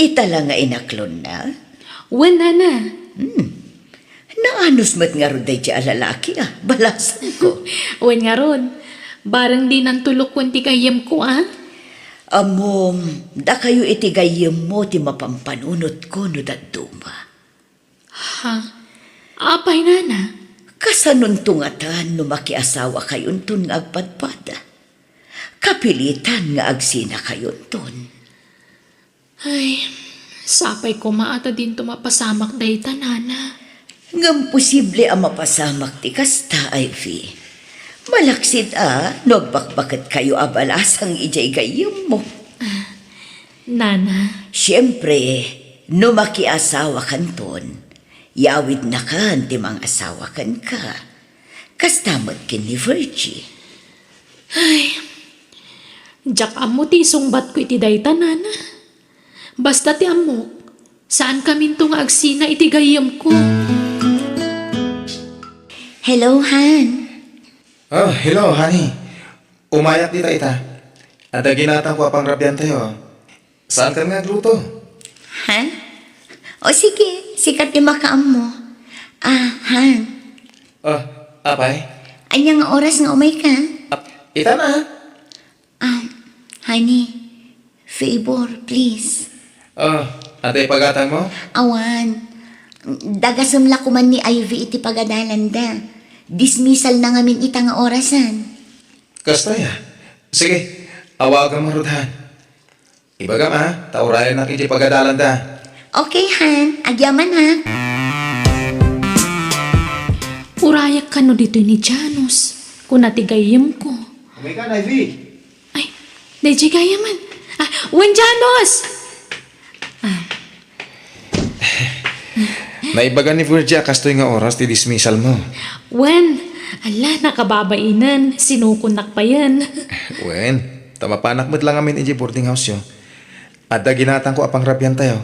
Itala nga inaklon na. Wen na. Naanos mat nga ron day di alalaki balasan ko. Wen nga ron. Barang di nang tulok ti gayem ko ah. Amom, da kayo iti gayem mo ti mapampanunot ko no daduma. Ha? Apay na. Kasanon tungatan no makiasawa kayon ton nga agpadpada. Kapilitan nga agsina kayon ton. Ay, sapay ko maata din tumapasamak day tanana. Ngam posible ang mapasamak ti kasta, Ivy. Malaksid nagbakbakat kayo abalasang ijay gayem mo. Nana, Siyempre, no makiasawa kanton, yawid na kan ti mga asawa kan ka. Kastamot kin ni Virgie. jak amo ti sungbat ko iti day tanana. Basta ti amok, Saan kami nga agsina iti gayam ko? Hello, Han. Oh, hello, honey. Umayak dita ita. Ada ginatang ko apang rabyan tayo. Saan ka nga gluto? Ha? O sige, sikat di makaam mo. Han. Oh, apay? Anya nga oras nga umay ka? Ita na. Honey, favor, please. Oh, ada ipagatang mo? Awan. Dagasam la kuman ni Ivy iti pagadalan da. Dismissal na ngamin ita nga orasan. Kasta ya. Sige, awagan mo rudhan. Ibaga ma, taurayan na kiti pagadalan da. Okay, Han. Agyaman ha. Urayak ka no dito ni Janus. Kung natigayam ko. Umay ka, Ivy. Ay, Deji gayaman. Wen Janus! Naibaga ni Virgia kastoy nga oras ti dismissal mo. Wen, ala, nakababainan. Sinukunak pa yan. Wen, tamapanak mo't lang amin iti boarding house yo. At ginatang ko apang rabyan tayo.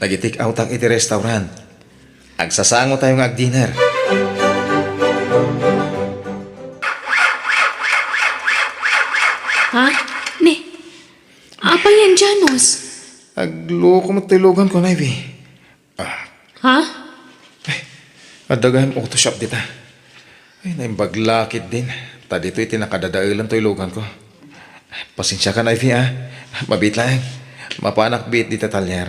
Nagitik out ang iti restaurant. Agsasango tayo nga ag-dinner. Ha? Ne, apa yan, Janus? Agloko mo tilugan ko, Ivy. Ha? At dagahan mo shop dita. Ay, naimbaglakit din. Ta dito iti nakadadailan to ilugan ko. Pasensya ka, Ivy, ah. Mabit lang. Mapanak bit dita talyer.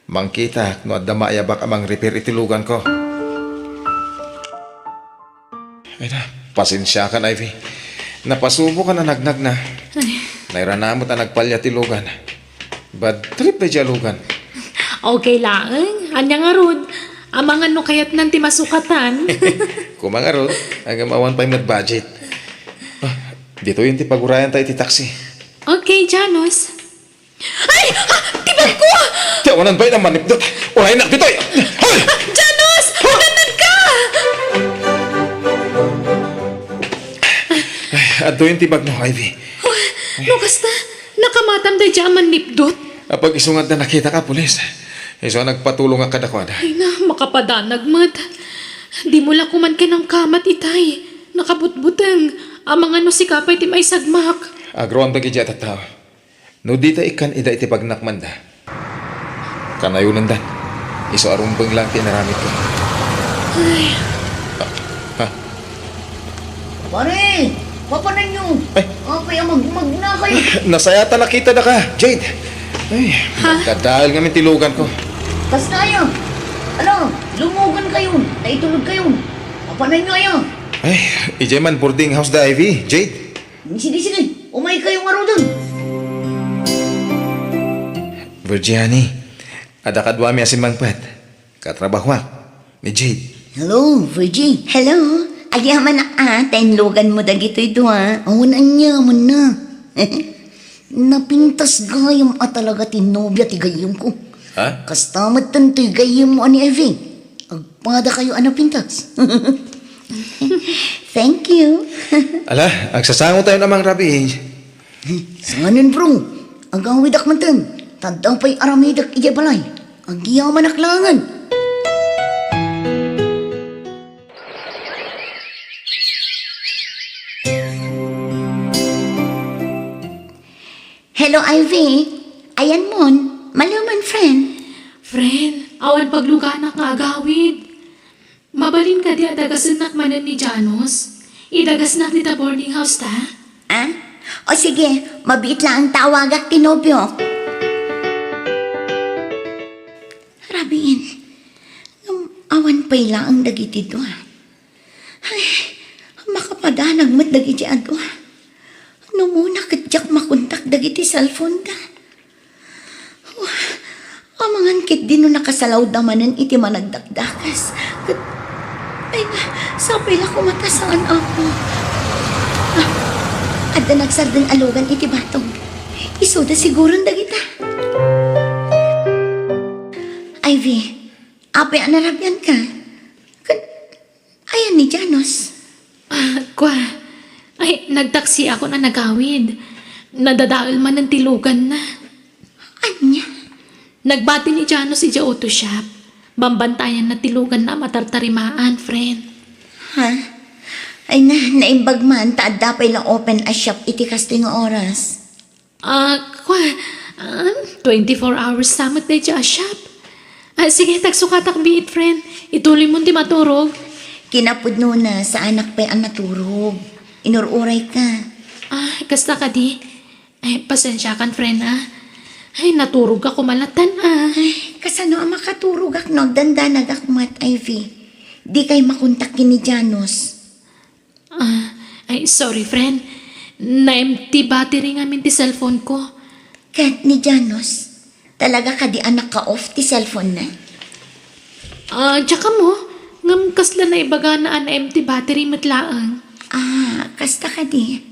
Mangkita, no adda maayabak amang repair iti lugan ko. Ay na, pasensya ka, Ivy. Napasubo ka na nagnag na. Nairanamot na nagpalya ti lugan. Bad trip na dya lugan. Okay lang. Anya nga rod. Amangan no kayat nanti masukatan. Kumangarod, hanggang mawan pa yung budget. Dito yung ti pagurayan tayo ti taxi. Okay, Janus. Ay! Tibag ko! Tiyawanan ba yung manipdot? Ulay na, dito! Hoy! Janus! Ganad ka! At doon yung tibag mo, Ivy. No, kasta. Nakamatam da jaman nipdot. Kapag isungad na nakita ka, pulis. Iso nagpatulong ang kadakwada. Ay na, makapadanag mat. Di mo la kuman ka ng kamat itay. Nakabutbutang. Amang ano si kapay ti may sagmak. Agroan bagi dyan at tao. No dita ikan ida iti pagnakmanda. Kanayunan dan. Iso arumbang lang tinaramit ko. Pare, papanan nyo. Kaya magmag na kayo. Nasayata nakita na ka, Jade. Ay, magdadahal nga tilugan ko. Tas na kayo. Ano, lumugan kayo. Naitulog kayo. Papanan nyo kayo. Ay, ijay man boarding house da, Ivy. Jade. Sige. Umay kayo nga doon. Virgiani, ada kadwa mi asin mangpat. Katrabahwak ni Jade. Hello, Virgie. Hello. Agyaman na tainlugan mo dagito'y duwa. Awan niya mo na. Napintas gayam at talaga tinobya ti gayam ko. Ha? Kastamat tantoy gayam mo ani Evie. Agpada kayo pintas. Thank you. Ala, agsasango tayo namang rabi. Sanganin bro. Agawidak man tan. Tadang pa'y aramidak iya balay. Ang giyaman aklangan. Hello, Ivy. Ayan mon. Maluman, friend. Friend, awan pagluganak nga agawid. Mabalin ka di adagasanak manan ni Janus. Idagasnak di ta boarding house ta. O sige, mabit lang ang tawagak tinobyo. Rabiin, awan pa'y lang ang dagiti doa. Ay, makapadanag mat dagiti adwa. No muna kadyak makontak dagiti cellphone da. Amangan kit din no nakasalaw damanan iti managdakdakas. Ay, sapay la kumatasaan ako. Adda nagsardang alugan iti batong. Isoda siguron dagita. Ivy, apay anarabyan ka. Ayan ni Janus. Kwa, ay, nagtaksi ako na nagawid. Nadadaal man ng tilugan na. Anya? Nagbati ni Jano si Auto Shop. Bambantayan na tilugan na matartarimaan, friend. Ha? Ay naimbag man, taad dapay lang open a shop iti kasto nga oras. 24 hours samot na dyan shop. Sige, tagsukatak biit, friend. Ituloy mo di maturog. Kinapudno na sa anak pa'y ang naturog. Inururay ka. Kasta ka di. Pasensya kan, friend, naturog ako malatan, Ay, kasano ang makaturog ak no, dandanag ak mat, Ivy. Di kay makontak ni Janos. Sorry, friend. Na-empty battery ngamin ti cellphone ko. Kat ni Janos, talaga ka di anak ka off ti cellphone na. Tsaka mo, ngam kasla na ibaga na empty battery matlaang. Kasta ka di.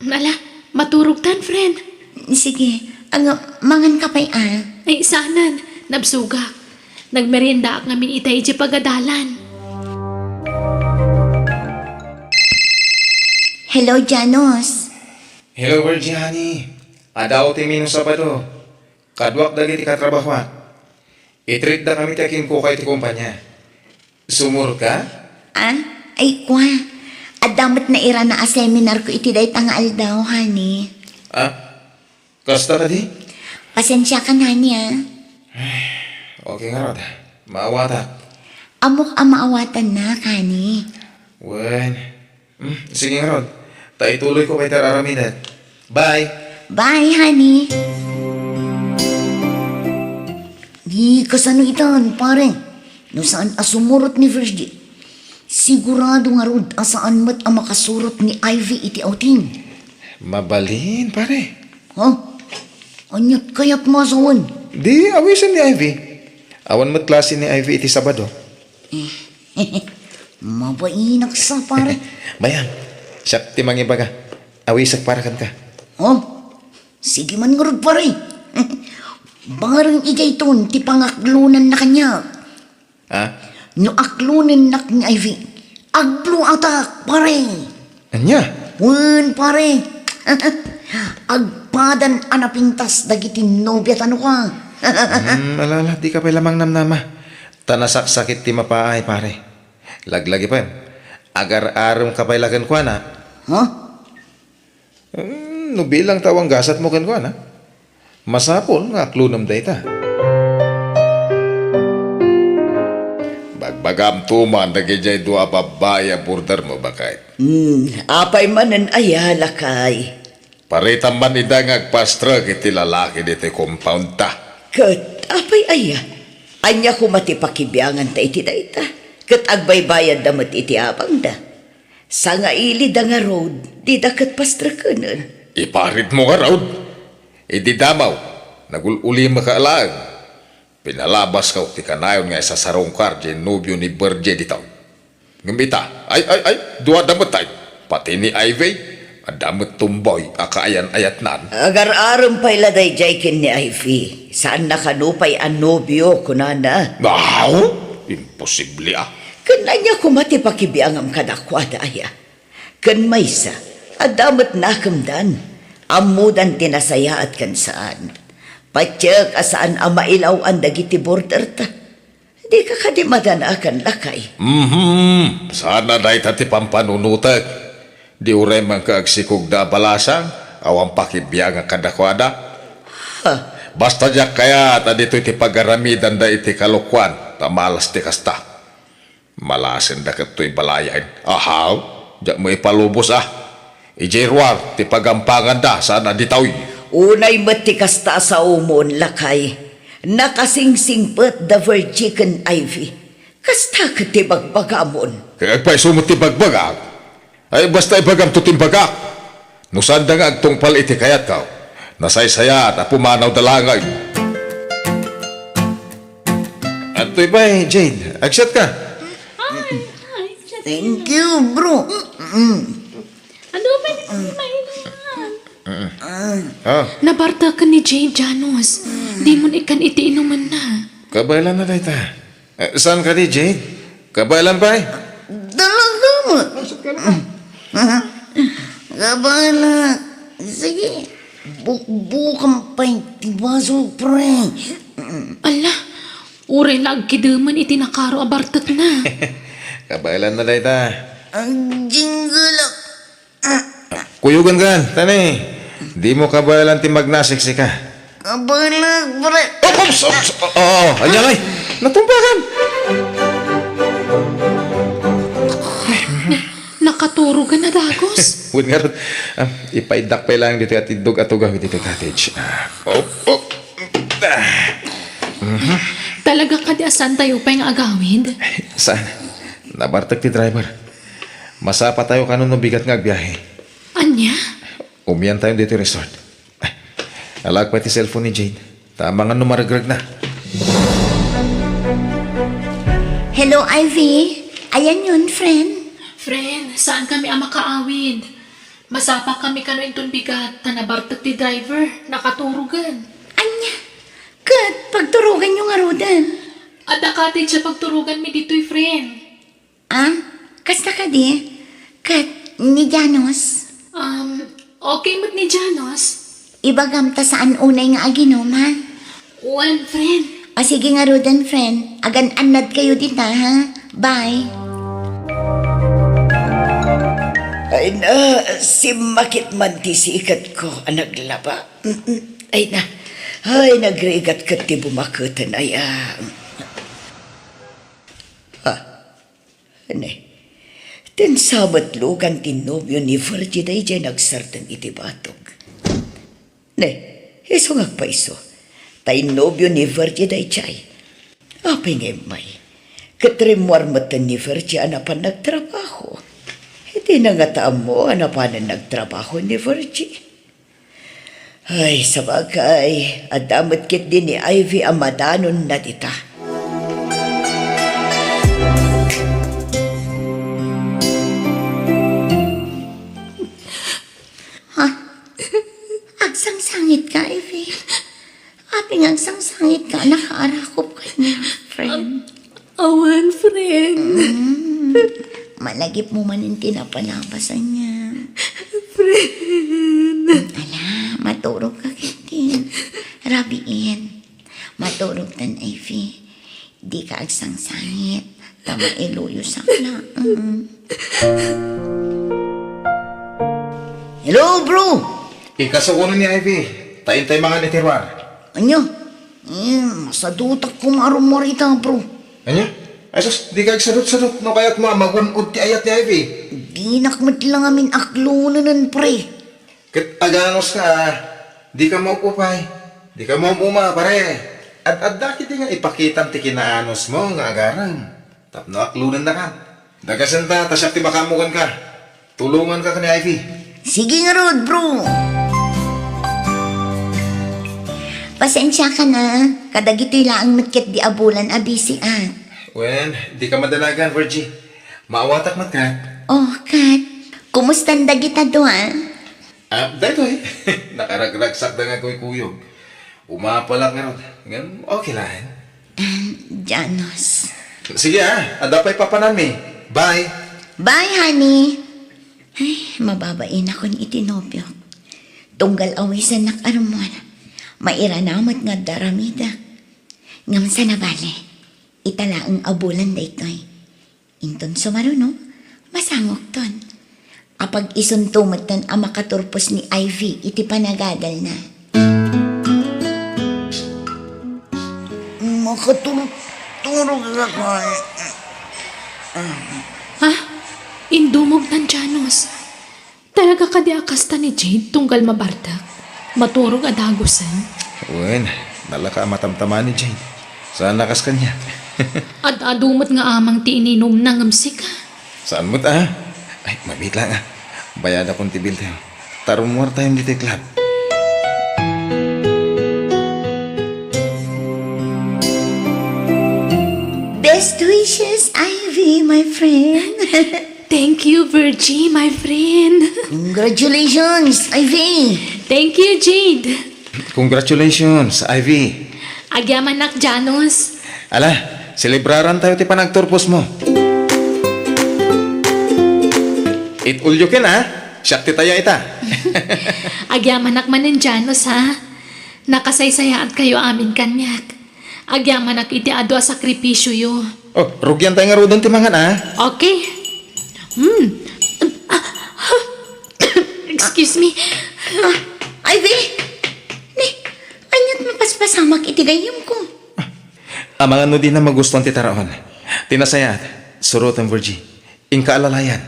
Ala, maturog tan, friend. Sige, mangan ka pa'y Sanan, nabsugak. Nagmerienda ak ngamin itay di pagadalan. Hello, Janos. Hello, Virgiani. Adaw ti minus Sabado. Kadwak dagi ti katrabahuan. Itreat na kami takin ko kay ti kumpanya. Sumur ka? Ay, kwa. Adamat na ira na a seminar ko iti day tangal daw, honey. Kasta ka di? Pasensya ka na niya. Okay nga rod. Maawata. Amok ang maawatan na, honey. Wen. Sige nga rod. Taituloy ko kay tararamidan. Bye! Bye, honey. Di kasano itan, pare. No saan asumurot ni Virgie. Sigurado nga rod asaan mat ang makasurot ni Ivy iti outing. Mabalin, pare. Anyat kaya't masawan. Di, awisan ni Ivy. Awan mo't klase ni Ivy iti Sabado. Mabainak sa, pare. Bayang, siyak ti mangibaga. Awisak para kan ka. Sige man nga rod, pare. Barang igay ton, ti pangaklunan na kanya. No aklunan nak ni Ivy. Aglo atak, pare. Anya? Pare. Agpadan anapintas dagiti nobya tano ka. Alala, di ka pa lamang namnama. Tanasak sakit ti mapaay, pare. Laglagi pa yun. Agar-aram ka pa ilagan ko na. Nubilang tawang gasat mo kan ko na. Masapol nga klunam dayta. Bagbagam tuman dagijay dua babaya burder mo bakay. Apay manan ayala kay. Paritan man ida ngagpastra kiti lalaki dito compound ta. Kat, apay aya. Anya ko matipakibiangan ta iti dayta. Kat agbaybayad damat iti abang da. Sa nga ili da nga road, di da kat pastra kanan. Iparit mo nga raud. Idi damaw, nagululi makaalaan. Pinalabas ka ti kanayon nga sa sarongkar di nobyo ni Berje ditaw. Ngumita, ay, dua damat tayo. Pati ni Ivy, adamat tumboy, akaayan ayat nan. Agar-aram pa'y laday jaykin ni Ivy. Saan nakanupay ang nobyo kunana? Imposible Kananya ko matipakibiangam kadakwada aya. Kan maysa, adamat nakamdan. Amudan tinasaya at kansaan. Patsyak asaan ang mailaw ang dagiti border ta. Di ka kadimadan akan lakay. Sana dahi tati pampanunutag. Di uray man kaagsikog da balasang, awang pakibiyang ang kadakwada. Basta diyak kaya dito iti pagaramidan da iti kalukwan, tamalas ti kasta. Malasin da kato'y balayan. Ahaw, diyak mo ipalubos Ijeruar, ti pagampangan da, sana ditaw. Unay matikas ta sa umon lakay. Nakasingsingpet the Virgin Ivy. Kasta ka ti bagbagamon. Kaya agpay sumot ti bagbagak. Ay basta ibagam to timbagak. Nusanda nga agtungpal iti kayat ka. Nasaysaya at pumanaw dalangay. At to'y ba'y, Jade? Agsyat ka? Thank you, bro. Ano ba Nabarta ka ni Jane Janos. Di mo ikan iti inuman na. Kabaylan na dayta. Saan ka di, Jade? Kabaylan ba'y? Talaga mo. Kabala. Sige. Bukbukan pa yung tibaso, pre. Uray lag kidaman iti nakaro abartak na. Kabailan na day ta. Ang jingle. Kuyugan ka, tani. Di mo kabailan ti magnasiksik ka. Kabalag, pre. Oo, anya ay. Natumbakan. Nakaturo ka na, Dagos. Wait nga ron. Ipaidak pa lang dito at idog at ugaw dito cottage. Talaga ka di asan tayo pa yung agawid? Saan? Nabartag ti driver. Masapa tayo kanon no bigat nga agbiyahe. Anya? Umiyan tayo dito resort. Alag pa ti cellphone ni Jade. Tama nga numaragrag na. Hello, Ivy. Ayan yun, friend. Friend, saan kami ang makaawid? Masapa kami kano intun bigat, tanabartak ti driver, nakaturugan. Anya, kat, pagturugan yung arudan. At nakatin siya pagturugan mi dito'y friend. Ah, kasta ka di? Kat, ni Janos. Okay mo't ni Janos? Ibagam ta saan unay nga aginom, ha? Well, friend. O sige nga rudan, friend. Agan-anad kayo dita, ha? Bye. Ay na, si makit man ti sikat ko, ang naglaba. Ay na, ay nagrigat ka ti bumakutan, ay ane, ten sabat lugan ti nobyo ni Virgie day dyan nagsartan iti batog. Ne, iso nga pa iso, tay nobyo ni Virgie day chay. Apay ngay may, katrimwar matan ni Virgie anapan nagtrabaho. Hindi na nga taam mo, anapanan nagtrabaho ni Virgie. Ay, sabagay, adamat kit din ni Ivy ang madanon na dita. Ha? Agsangsangit ka, Ivy. Aping agsangsangit ka, nakaarakop ka niya, friend. Awan, friend. Malagip mo man yung tinapanapasan niya. Friend. Ala, maturog ka kitin. Rabiin. Maturog tan, Ivy. Di ka agsangsangit. Tama iluyo sa kla. Hello, bro! Ikasukunan ni Ivy. Tayin-tay mga nitirwar. Anya? Masadutak ko marumorita, bro. Anya? Ay sus, di ka agsadot-sadot. No kaya't mo magunod ti ayat ni Ivy. Di nakmat lang amin aklunan, pre. Kat aganos ka, di ka maupupay. Di ka maupuma, pare. At daki di nga ipakitam ti kinaanos mo nga agarang. Tapno aklunan na ka. Dagasanta, tasyak ti makamukan ka. Tulungan ka ni Ivy. Sige nga rod, bro. Pasensya ka na. Kadagito'y laang nakit di abulan abisi at. Well, di ka madalagan, Virgie. Maawatak mat ka. Oh, Kat. Kumusta ang dagita doon? Dahito eh. Nakaragraksak na nga ko'y kuyog. Umapalak nga ron. Ngayon, okay lang. Janos. Sige adapay papanami. Bye. Bye, honey. Ay, mababain ako ni itinopyo. Tunggal awisan nakarumon. Mairanamot nga daramida. Ngam sa nabali. Itala ang abulan daytoy. Inton sumaruno, masangok ton. Apag isuntumot ton ang makaturpos ni Ivy, iti panagagal na. Makaturog ako. Ha? Indumog ng Janos. Talaga ka di akasta ni Jade tunggal mabartak. Maturog adagosan. Well, nalaka matamtaman ni Jane. Saan nakas kanya? At adumot nga amang ti ininom ng amsik. Saan mo't Ay, mabit lang Bayad akong tibil tayo. Tarumwar tayo dito club. Best wishes, Ivy, my friend. Thank you, Virgie, my friend. Congratulations, Ivy. Thank you, Jade. Congratulations, Ivy. Agyaman nak Janos. Ala, selebraran tayo ti panagturpos mo. It all you can, Siyak ti taya ita. Agyaman nak manin Janos, ha? Nakasaysaya at kayo amin kanyak. Agyaman na iti ado a sakripisyo yo. Oh, rugyan tayo nga rodon ti mangan ah. Okay. Excuse me. Ivy! Ni, anyat mapaspasamak iti gayam ko. Ang mga no di na magustuhan ti taraon. Tinasayat, surutan Virgie. Ingka alalayan.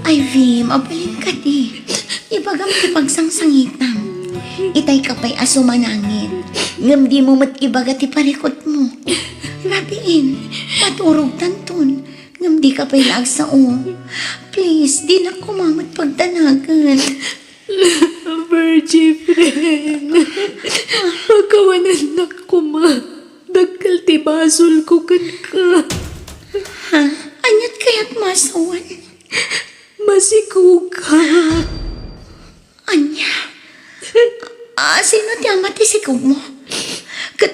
Ivy, mabalin ka di. Ibagam ti pagsangsangitan. Itay ka pa'y aso manangit. Ngam di mo mat ibaga ti parikot mo. Labiin, maturog tanton. Ngam di ka pa'y lagsao. Please, di na kumamat pagtanagan. Virgie, friend. Pagkawanan na ko, ma. Dagkal ti basol ko kan ka. Ha? Anyat kaya't masawan? Masigo ka. Anya? Sino ti amat isikog mo? Kat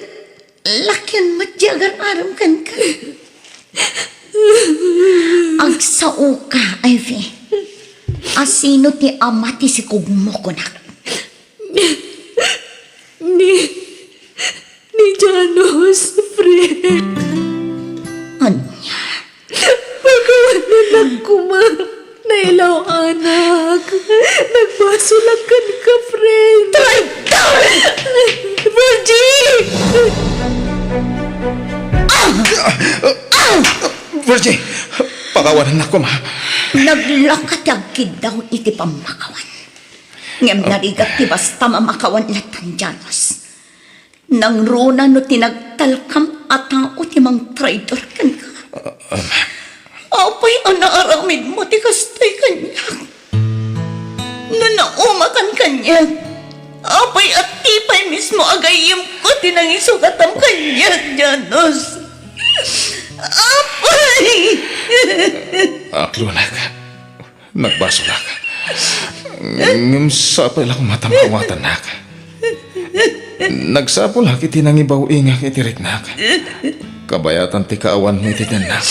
lakyan matyagar aram kan ka. Agsao ka, Ivy. Sino ti amat isikog mo kunak? Ni Janos, friend. Anya? Pagkawanan na ko, ma. Nailaw, anak. Nagbasulakan ka, friend. Virgie! Virgie, pakawanan ako ma. Naglakatagkid daw iti pamakawan. Ngem narigat ti basta mamakawan latan Janos. Nang runa no tinagtalkam at ang utimang traitor kan ka. Apay ang naaramid mo ti kastay kanya. Nanaumakan kanya. Apay at tipay mismo agayim ko tinangisukatam kanya, Janos. Apay! Aklunak. Nagbasulak. Ngam sapay lang matamawatan nak. Nagsapulak iti nangibaw ingak iti riknak. Kabayatan ti kaawan mo iti danak.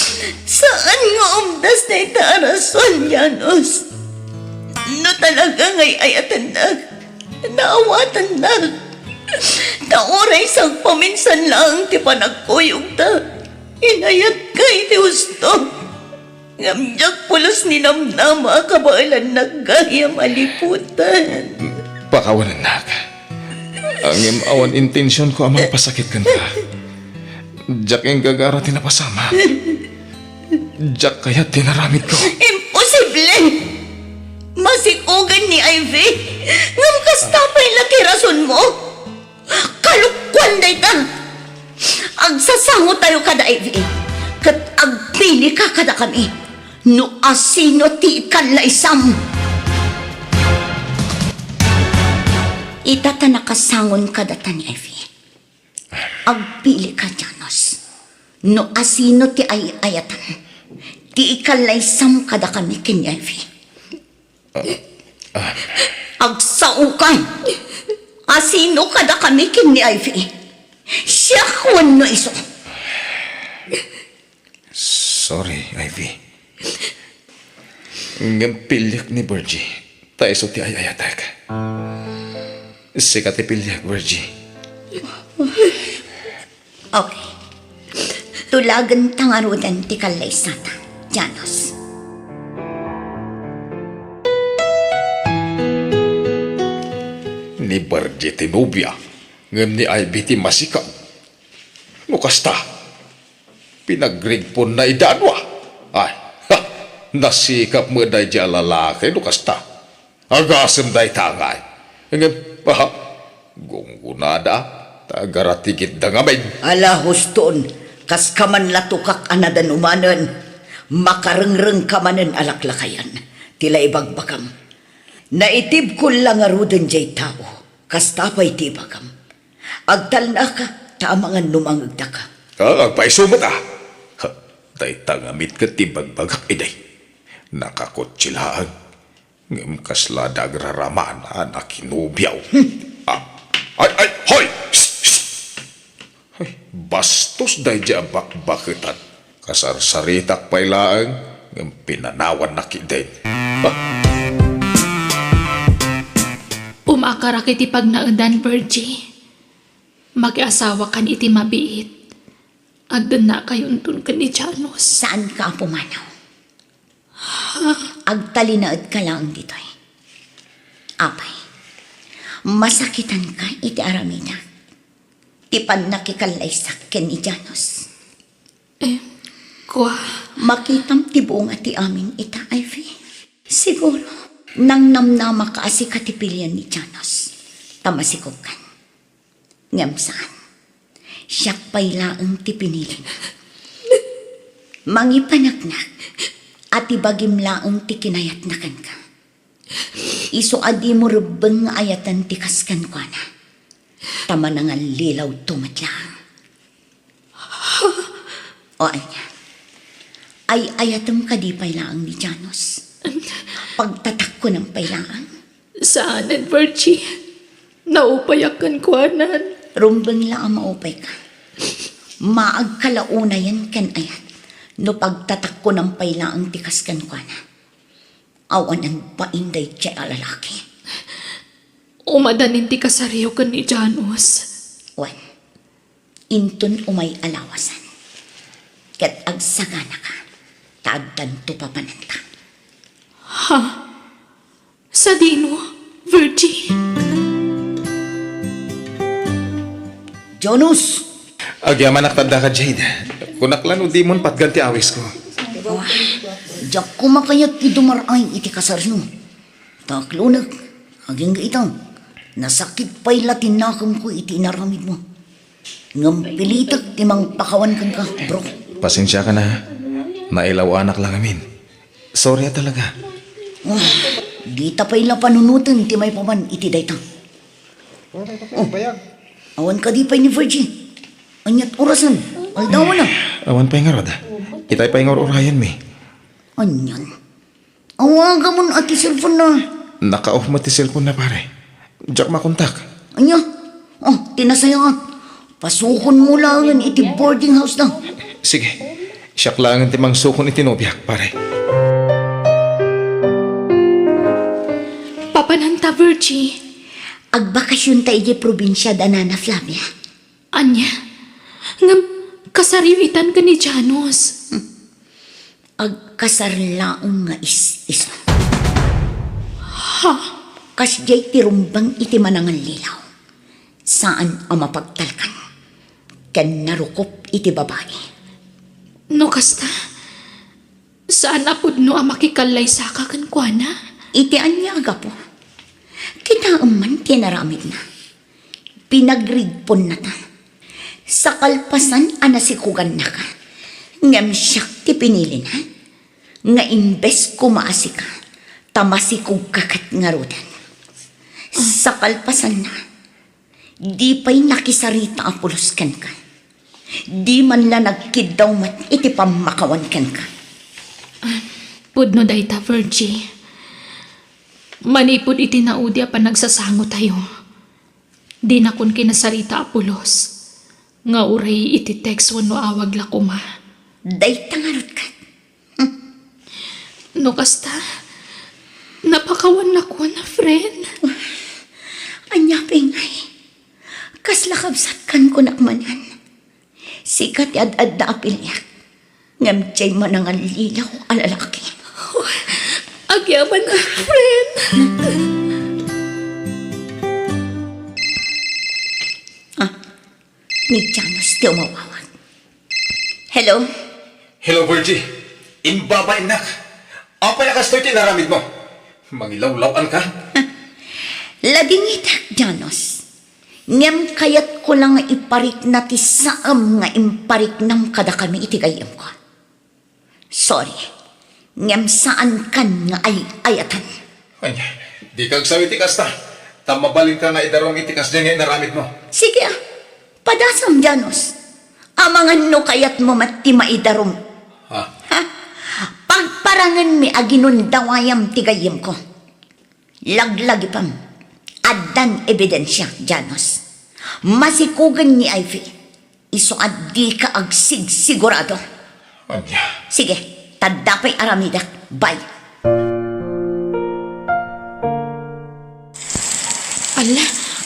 Saan nga umdas na itaarason, Janos? No talaga ngay ayatan na. Naawatan na. Nauray sang paminsan lang ti panagkuyog ta. Inayat kay ti husto. Ngamjak pulos ni namnama kabailan nagayam aliputan. Pakawanan nak. Ang awan intensyon ko amang pasakit kan ka. Jack ang gagara tinapasama. Jack kaya tinaramid ko. Imposible! Masikugan ni Ivy. Ngam kastapay laki rason mo. Kalukwan day ta. Agsasango tayo kada Ivy. Kat agpili ka kada kami. No asino ti ikalaisam. Itata nakasangon kada ta ni Ivy. Agpili ka, Janos. No asino ti ayatan. Ti ikalaisam kada kami kin Ivy. Agsaukan. Asino kada kami kin ni Ivy. Siya kwan no iso. Sorry, Ivy. Ngam pilyak ni Virgie. Tayo so ti ayayatak. Sikat ti pilyak, Virgie. Okay. Tulagan tangarudan ti kalaysata, Janos. Ni Virgie ti nubya. Ngam ni Ivy ti masikaw. Nukasta. Pinagrigpon na idanwa. Ay, ha, nasikap mo day di lalaki. Nukasta. Agasem day tangay. Ngam, ha, gunggunada. Tagaratigit da ngamin. Ala huston, kas kaman latukak anadan umanan, makarengreng kamanen alaklakayan, tila ibagbakam. Naitib ko lang aruden jay tao, kas tapay tibagam. Agtal na ka, tamangan numangagda ka. Agpaisumat ah. Ha, day tangamit ka tibagbagak iday. Nakakotsilaan. Ngam kaslada agraraman na kinubyaw. Ay, hoy! Ay, bastos day dya bakbakitan. Kasarsaritak pailaan ng pinanawan na kiday. Kumakara kiti pag naundan, Virgie. Mag-asawa kan iti mabiit. Agdan na kayuntun ka ni Janos. Saan ka pumanaw? Agtalinaad ka lang dito'y. Apay, masakitan ka iti aramida. Tipan nakikalaysak ken ni Janos. Kwa, Makitam ti buong ati amin ita, Ivy. Siguro, nang namnama ka asi katipilian ni Janos. Tamasikukan. Ngam saan? Siyak pailaang ti pinili. Mangipanagnak at ibagim laang ti kinayat na kan ka. Iso adi mo rubeng nga ayatan ti kaskan ko na. Tama na nga lilaw tumatlang. O anya, ay ayatam ka di pailaang ni Janos. Pagtatak ko ng pailaang, saanan, Virgie? Naupayakan kwanan. rumbeng laang maupay ka. Maagkalauna yan kan ayat. No pagtatak ko ng pailaang ti kaskan ko na. Awan ang painday kay alalaki. Umadanin ti kasariyo kan ni Janos. Wan, intun umay alawasan. Kat agsagana ka, taagtanto papananta. Sa dino, Virgie. Janus! Agyaman tanda ka, Jade. Kunaklan o di mon patganti awis ko. Diyak kumakayat ti dumaray iti kasarno. Taklunag, aging gaitang. Nasakit pa'y latinakam ko iti inaramid mo. Ngam pilitak ti mang pakawan kang ka, bro. Pasensya ka na. Nailaw anak lang amin. Sorry talaga. Di tapay la panunutan ti may paman iti daytang. Awan ka di pa'y ni Virgie. Anyat orasan, aldawan na. Awan pa yung arada. Itay pa yung orayan mi. Anyan. Awaga mo na ati cellphone na. Naka-off mo ti cellphone na pare. Diyak makontak. Anya? Tinasaya ka. Pasukon mo lang iti boarding house na. Sige. Siyak lang ang timang sukon itinobyak, pare. Papananta, Virgie. Agbakasyon tayo di probinsya da Nana Flavia. Anya, ngam kasariwitan ka ni Janos. Agkasarlaong nga is. Kasjay tirumbang iti manangan lilaw. Saan ang mapagtalkan? Ken narukop iti babae. No kasta, saan apudno ang makikalay sa kakankwana? Iti anya aga po. Kita man tinaramid na. Pinagrigpon na ta. Sa kalpasan anasikugan na ka. Ngam siyak ti pinili na. Nga imbes kumaasi ka. Tamasikog kakat nga rudan. Sa kalpasan na. Di pa'y nakisarita apulos kan ka. Di man la nagkidaw mat iti pamakawan kan ka. Pudno dayta, Virgie. Manipod iti naudi pa nagsasango tayo. Di na kun kinasarita apulos. Nga uray iti text wano awag la kuma. Day tangarot ka. No kasta, napakawan na ko na, friend. Anya pingay. Kaslakabsat kan ko nakmanan. Sikat ad-ad na apilyak. Ngam tiyay manangal lilaw alalaki. Agyaman na, friend. Ni Janos ti umawawag. Hello? Hello, Virgie. Imbabay nak. Apa yung kastoy tinaramid mo? Mangilaw-lawan ka? Ladingitak, Janos. Ngem kayat ko lang nga iparik na ti saam nga imparik nam kada kami iti gayam ko. Sorry. Ngem saan kan nga ay ayatan. Anya, di kag sawi ti kasta. Tamabalin ka nga idarong itikas dyan nga inaramid mo. Sige padasam, Janos. Amangan no kayat mo mati maidarom. Ha? Pagparangan mi aginun dawayam tigayam ko. Laglagi pam. Adan ebidensya, Janos. Masikugan ni Ivy. Iso di ka agsig sigurado. Anya. Sige, tadapay aramidak. Bye.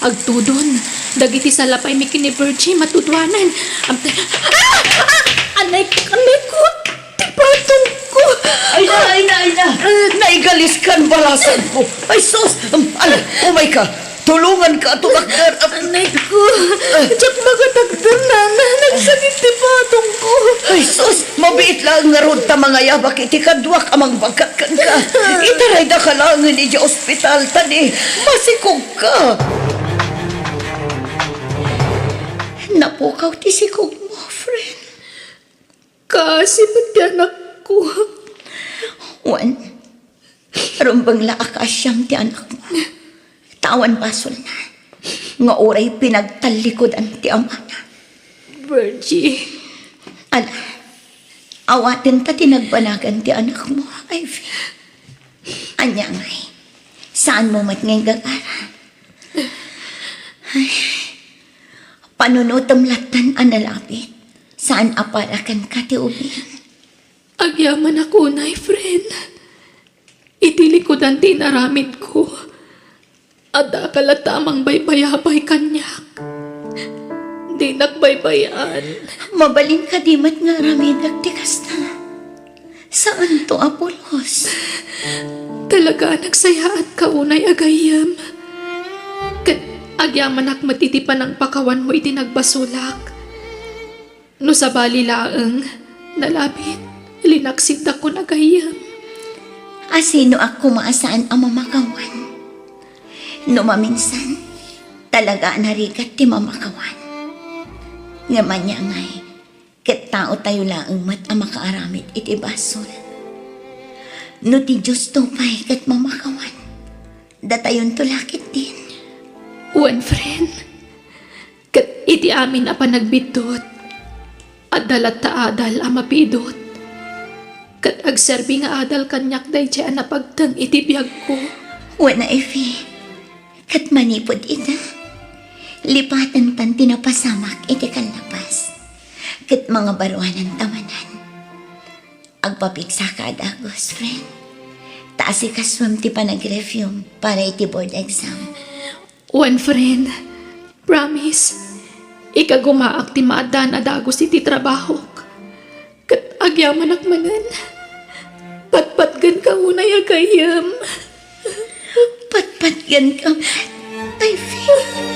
Agtudon, dagiti salapay mi kini Virgie matudwanan. Anay ko, tipatong ko. Ay na. Naigalis kan balasan ko. Ay, sus. Umay ka. Tulungan ka ato akder. Anay ko, jak magatagdan na, nagsakit tipatong ko. Ay, sus. Mabiit lang nga ron ta mga yabak iti kadwak amang bagat kan ka. Itaray da ka lang ni di ospital tani. Masikog ka. Napukaw ti sikog mo, friend. Kasi pati anak ko. Wan, rumbang laakasyam ti anak mo. Tawan basol na. Nga oray pinagtalikod ang ti ama na. Virgie, Ala, awatin ta tinagbanagan ti anak mo, Ivy. Anya ngay, saan mo mat ngay gagara? Ay, panunutam latan analapit. Saan aparakan ka ti ubi? agyaman ako na, friend. Itilikodan tinaramid ko. Ada kalatamang baybayabay kanyak. Di nagbaybayan. Mabalin ka di mat nga ramidag ti kasta. Saan to, Apolos? Talaga nagsayaan ka unay agayam. Kat agyaman ak matitipan ang pakawan mo iti nagbasulak. No sa bali laeng, nalabit, linaksit ako nagayam. Asino ako maasaan ang mamakawan? No maminsan, talaga narigat ti mamakawan. Nga manya ngay, ket tao tayo laeng mat ang makaaramid iti basol. No ti Diyos tupay kat mamakawan, datayon tulakit din. One friend, kat iti amin a panagbitot, at dalat ta adal a mapidot. Kat agserbi nga adal kanyak day dyan na pagtang iti biyag ko. Wana Efi, kat manipod ita. Lipatan tan tinapasamak iti kalapas. Kat mga baruanan tamanan. Agpapiksa ka adagos, friend. Taasi kaswam ti panag-refume para iti board exam. One friend, promise, ikagumaak ti maadan adagos iti trabaho. Kat agyaman akmanan, patpatgan ka unay agayam. Patpatgan ka man, I feel.